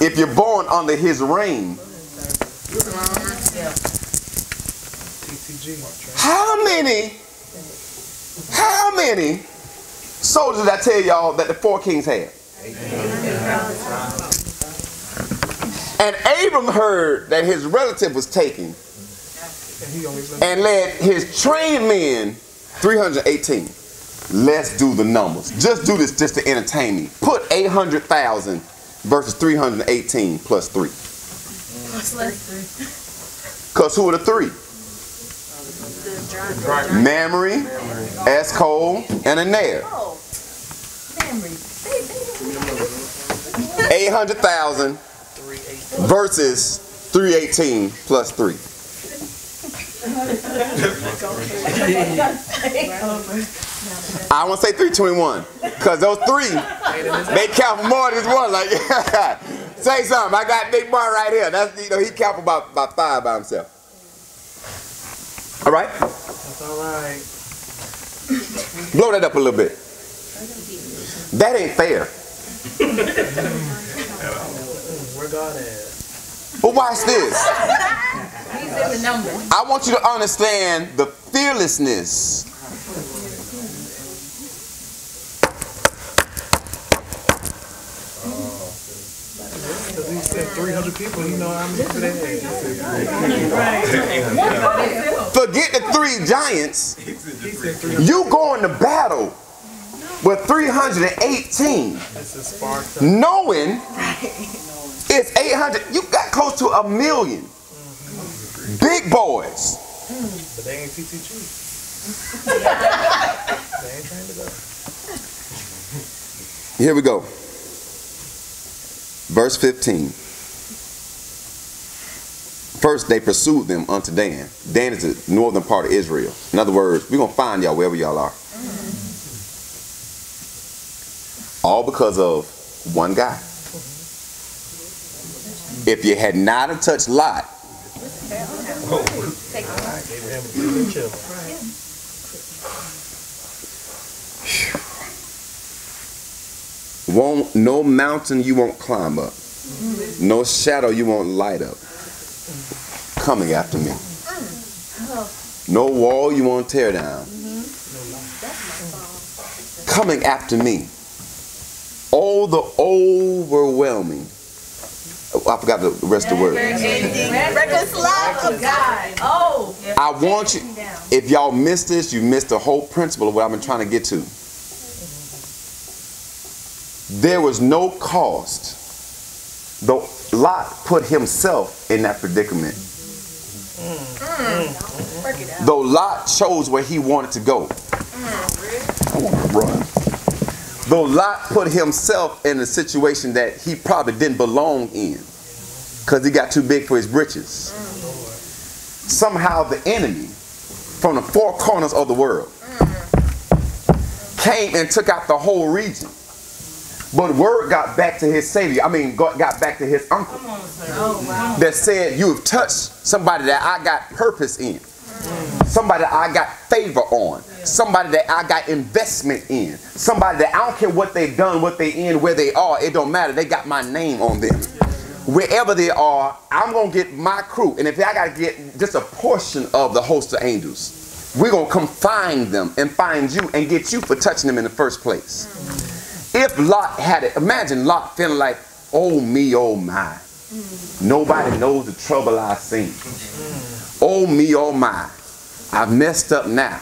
if you're born under his reign, how many soldiers did I tell y'all that the 4 kings had? And Abram heard that his relative was taken and led his trained men 318. Let's do the numbers. Just do this just to entertain me. Put 800,000 versus 318 plus 3. Because who are the 3? Mamre, Eshcol, and Aner. 800,000 versus 318 plus 3. I want to say 321 because those 3 they count for more than one. Like, say something. I got big boy right here. That's, you know, he count for about 5 by himself. All right. That's all right. Blow that up a little bit. That ain't fair. Where God at? But watch this. He's in the number. I want you to understand the fearlessness. Because he said 300 people, you know how many people they had. Forget the 3 giants. You going to battle with 318, knowing it's 800. You got close to 1 million. Big boys. But they ain't TTG. They ain't trained to go. Here we go. Verse 15. First, they pursued them unto Dan. Dan is the northern part of Israel. In other words, we're going to find y'all wherever y'all are. All because of one guy. If you had not have touched Lot, no mountain you won't climb up. No shadow you won't light up. Coming after me. No wall you won't tear down. Coming after me. Oh, the overwhelming. I forgot the rest of the word. Reckless love of God. Oh. I want you, if y'all missed this, you missed the whole principle of what I've been trying to get to. There was no cost. Though Lot put himself in that predicament. Though Lot chose where he wanted to go. I want to run. Though Lot put himself in a situation that he probably didn't belong in because he got too big for his britches. Somehow the enemy from the 4 corners of the world came and took out the whole region. But word got back to his savior. I mean, got back to his uncle. That said, you have touched somebody that I got purpose in. Somebody that I got favor on. Somebody that I got investment in. Somebody that I don't care what they've done, what they in, where they are. It don't matter. They got my name on them. Wherever they are, I'm going to get my crew. And if I got to get just a portion of the host of angels, we're going to come find them and find you and get you for touching them in the first place. If Lot had it, imagine Lot feeling like, oh me, oh my. Nobody knows the trouble I've seen. Oh me, oh my. I've messed up now.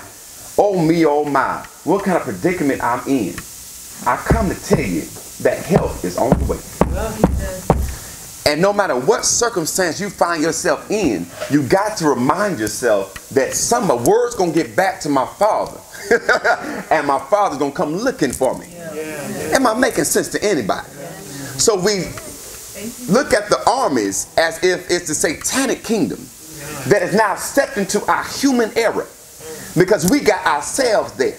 Oh me, oh my. What kind of predicament I'm in. I come to tell you that help is on the way. And no matter what circumstance you find yourself in, you got to remind yourself that some of the word's going to get back to my Father. And my Father's going to come looking for me. Am I making sense to anybody? So we look at the armies as if it's the satanic kingdom that has now stepped into our human era, because we got ourselves there.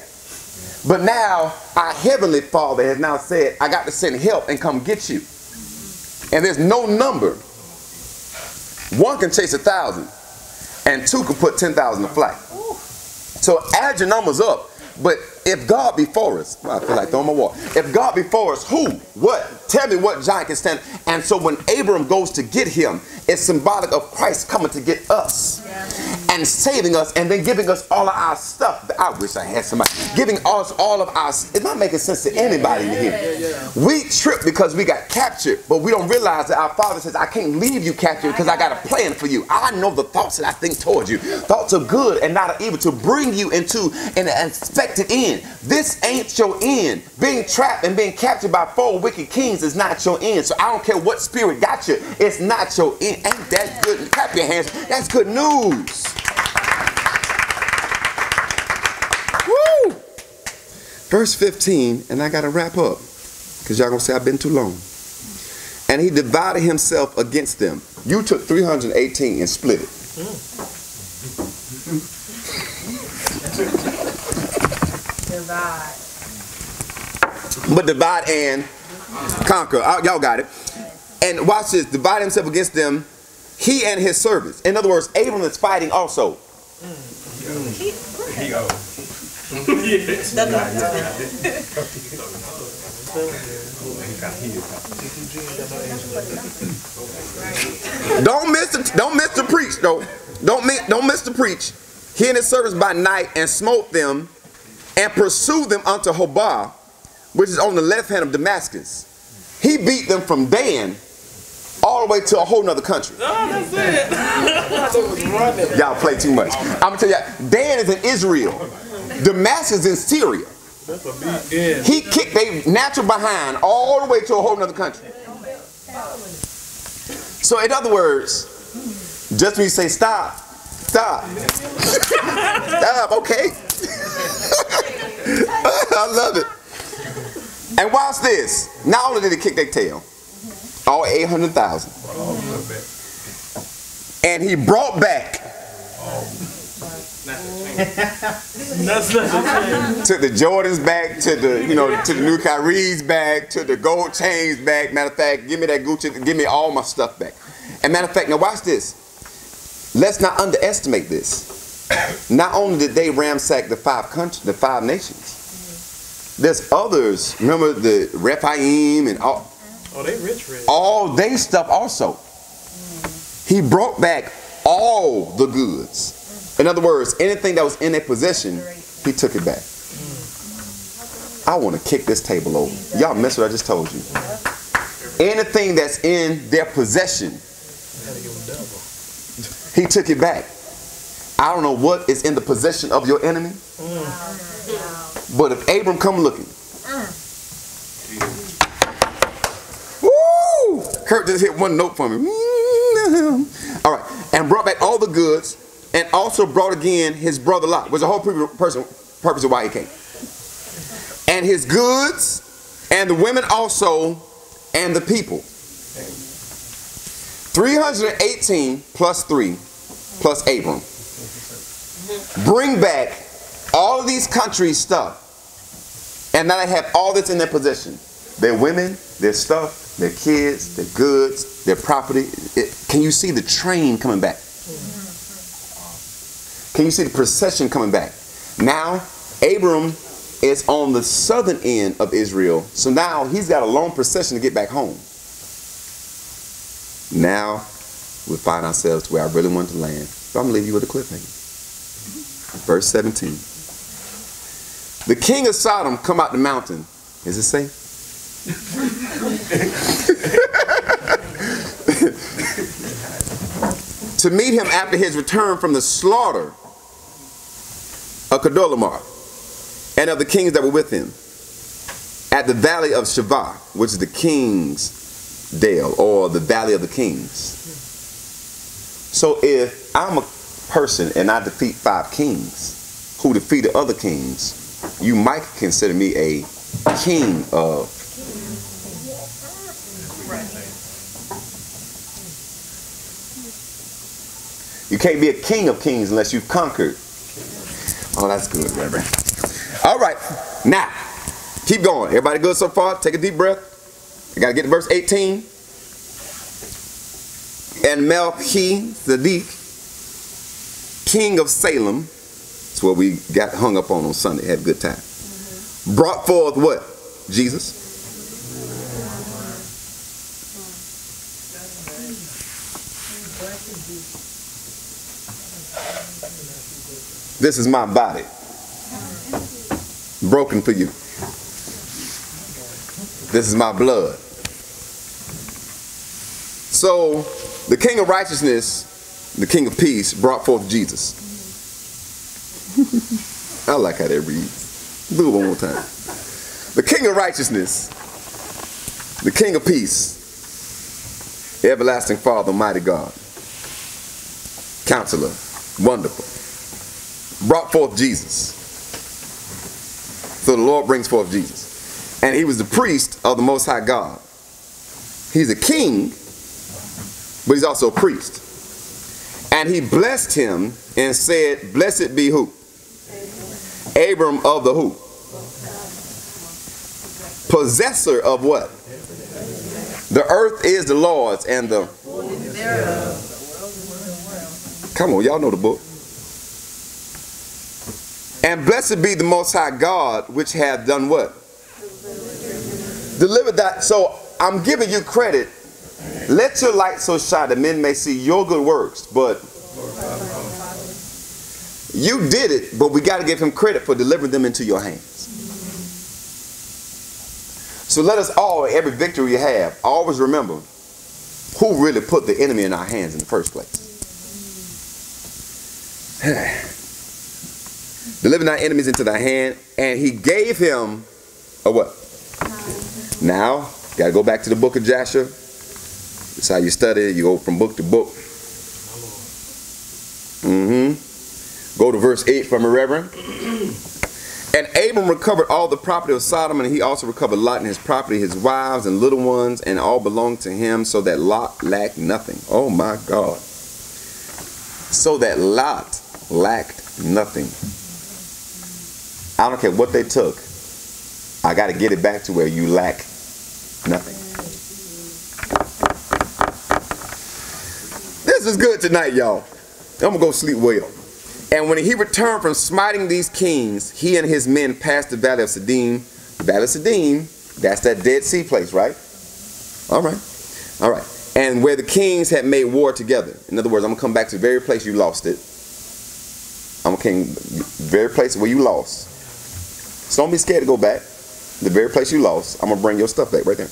But now our heavenly Father has now said, I got to send help and come get you. And there's no number. One can chase 1,000 and two can put 10,000 to flight. So add your numbers up. But if God be for us, well, I feel like throwing my water. If God be for us, who? What? Tell me what giant can stand. And so when Abram goes to get him, it's symbolic of Christ coming to get us and saving us and then giving us all of our stuff. I wish I had somebody. Giving us all of our, it's not making sense to anybody in here. We trip because we got captured, but we don't realize that our Father says, I can't leave you captured because I got a plan for you. I know the thoughts that I think towards you. Thoughts of good and not of evil, to bring you into an expected end. This ain't your end. Being trapped and being captured by 4 wicked kings is not your end. So I don't care what spirit got you. It's not your end. Ain't that good? Clap your hands. That's good news. Woo! Verse 15, and I got to wrap up because y'all going to say I've been too long. And he divided himself against them. You took 318 and split it. Divide. But divide and conquer. Y'all got it. And watch this. Divide himself against them, he and his servants. In other words, Abram is fighting also. Don't miss the preach though. Don't miss the preach. He and his servants by night, and smote them and pursued them unto Hobah, which is on the left hand of Damascus. He beat them from Dan all the way to a whole nother country. Oh, that's it. Y'all play too much. I'm gonna tell you, Dan is in Israel. Damascus is in Syria. That's a big end. He kicked their natural behind all the way to a whole nother country. So in other words, just when you say stop, stop. Stop, okay. I love it. And watch this. Not only did he kick their tail, all 800,000. And he brought back took the Jordans back, to the to the new Kyries back, to the gold chains back. Matter of fact, give me that Gucci, give me all my stuff back. And matter of fact, now watch this. Let's not underestimate this. Not only did they ransack the 5 nations, there's others. Remember the Rephaim and all. Oh, they rich. All they stuff also. He brought back all the goods. In other words, anything that was in their possession, he took it back. I want to kick this table over. Y'all miss what I just told you. Anything that's in their possession, he took it back. I don't know what is in the possession of your enemy, but if Abram come looking, woo! Kurt just hit one note for me. All right, and brought back all the goods, and also brought again his brother Lot, was the whole purpose of why he came. And his goods, and the women also, and the people. 318 plus 3 plus Abram. Bring back all of these countries' stuff. And now they have all this in their possession. Their women, their stuff, their kids, their goods, their property. Can you see the train coming back? Can you see the procession coming back? Now, Abram is on the southern end of Israel. So now he's got a long procession to get back home. Now, we find ourselves where I really want to land. So I'm going to leave you with a cliffhanger. Verse 17. The king of Sodom come out the mountain. Is it safe? To meet him after his return from the slaughter of Kedolamar and of the kings that were with him. at the valley of Shavah, which is the king's dale, or the valley of the kings. So if I'm a person and I defeat 5 kings who defeated other kings, you might consider me a king of. You can't be a king of kings unless you've conquered. Oh, that's good, Reverend. All right, now, keep going. Everybody good so far? Take a deep breath. I got to get to verse 18. And Melchizedek, king of Salem, that's what we got hung up on Sunday, had a good time, brought forth what? Jesus. This is my body, broken for you. This is my blood. So, the King of Righteousness, the King of Peace, brought forth Jesus. I like how that reads. Do it one more time. The King of Righteousness, the King of Peace, everlasting Father, mighty God, Counselor, Wonderful, brought forth Jesus. So the Lord brings forth Jesus. And he was the priest of the Most High God. He's a king, but he's also a priest. And he blessed him and said, blessed be who? Abram of the who? Possessor of what? The earth is the Lord's and the... Come on, y'all know the book. And blessed be the Most High God, which hath done what? Delivered that. So I'm giving you credit. Let your light so shine that men may see your good works. But you did it, but we got to give him credit for delivering them into your hands. So let us all, every victory you have, always remember who really put the enemy in our hands in the first place. Delivering our enemies into thy hand, and he gave him a what? Now, got to go back to the book of Joshua. That's how you study. You go from book to book. Go to verse 8 from a reverend. And Abram recovered all the property of Sodom, and he also recovered Lot and his property, his wives and little ones, and all belonged to him, so that Lot lacked nothing. Oh my God. So that Lot lacked nothing. I don't care what they took. I got to get it back to where you lack nothing. This is good tonight, y'all. I'm going to go sleep well. And when he returned from smiting these kings, he and his men passed the valley of Siddim. The valley of Siddim, that's that Dead Sea place, right? All right. All right. And where the kings had made war together. In other words, I'm going to come back to the very place you lost it. I'm going to the very place where you lost. So don't be scared to go back. The very place you lost, I'm going to bring your stuff back right there.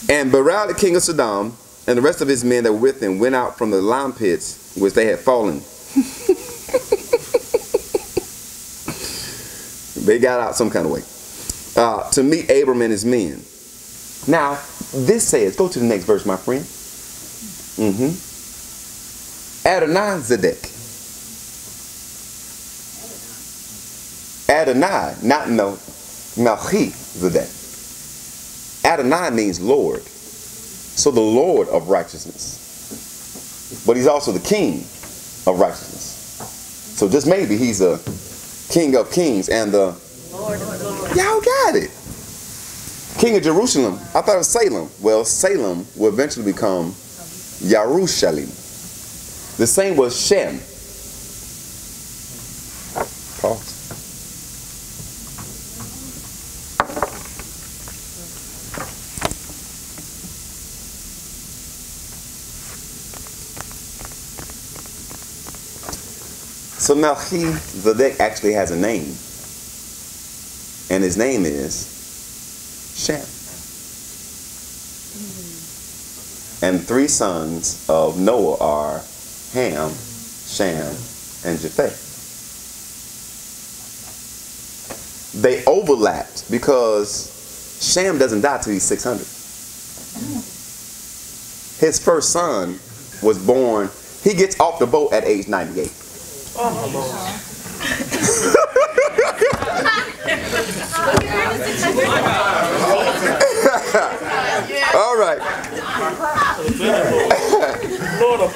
And Beral, the king of Sodom, and the rest of his men that were with him went out from the lime pits which they had fallen. They got out some kind of way. To meet Abram and his men. Now, this says, go to the next verse, my friend. Adonai-Zedek. Adonai, not no, Melchizedek. Adonai means Lord. So the Lord of righteousness. But he's also the King of righteousness. So just maybe he's a King of kings and the Lord of lords. Y'all got it. King of Jerusalem. I thought it was Salem. Well, Salem will eventually become Yerushalayim. The same was Shem. Pause. So Melchizedek actually has a name. And his name is Shem. And 3 sons of Noah are Ham, Shem, and Japheth. They overlapped because Shem doesn't die till he's 600. His first son was born. He gets off the boat at age 98. All right.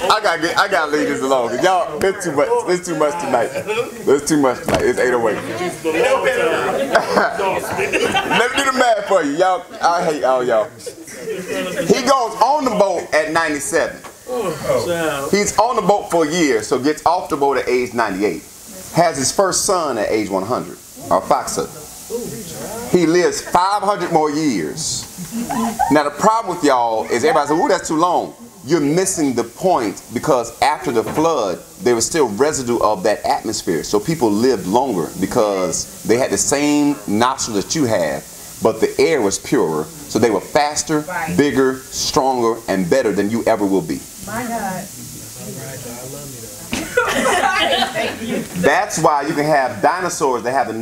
I gotta leave this alone. Y'all, it's too much. It's too much tonight. It's too much tonight. It's 8:08. Let me do the math for you, y'all. I hate all y'all. He goes on the boat at 97. He's on the boat for a year, so gets off the boat at age 98. Has his first son at age 100, or Faxa. He lives 500 more years. Now the problem with y'all is everybody says, "Ooh, that's too long." You're missing the point, because after the flood, there was still residue of that atmosphere. So people lived longer because they had the same nostrils that you have, but the air was purer. So they were faster, bigger, stronger, and better than you ever will be. My God. That's why you can have dinosaurs that have the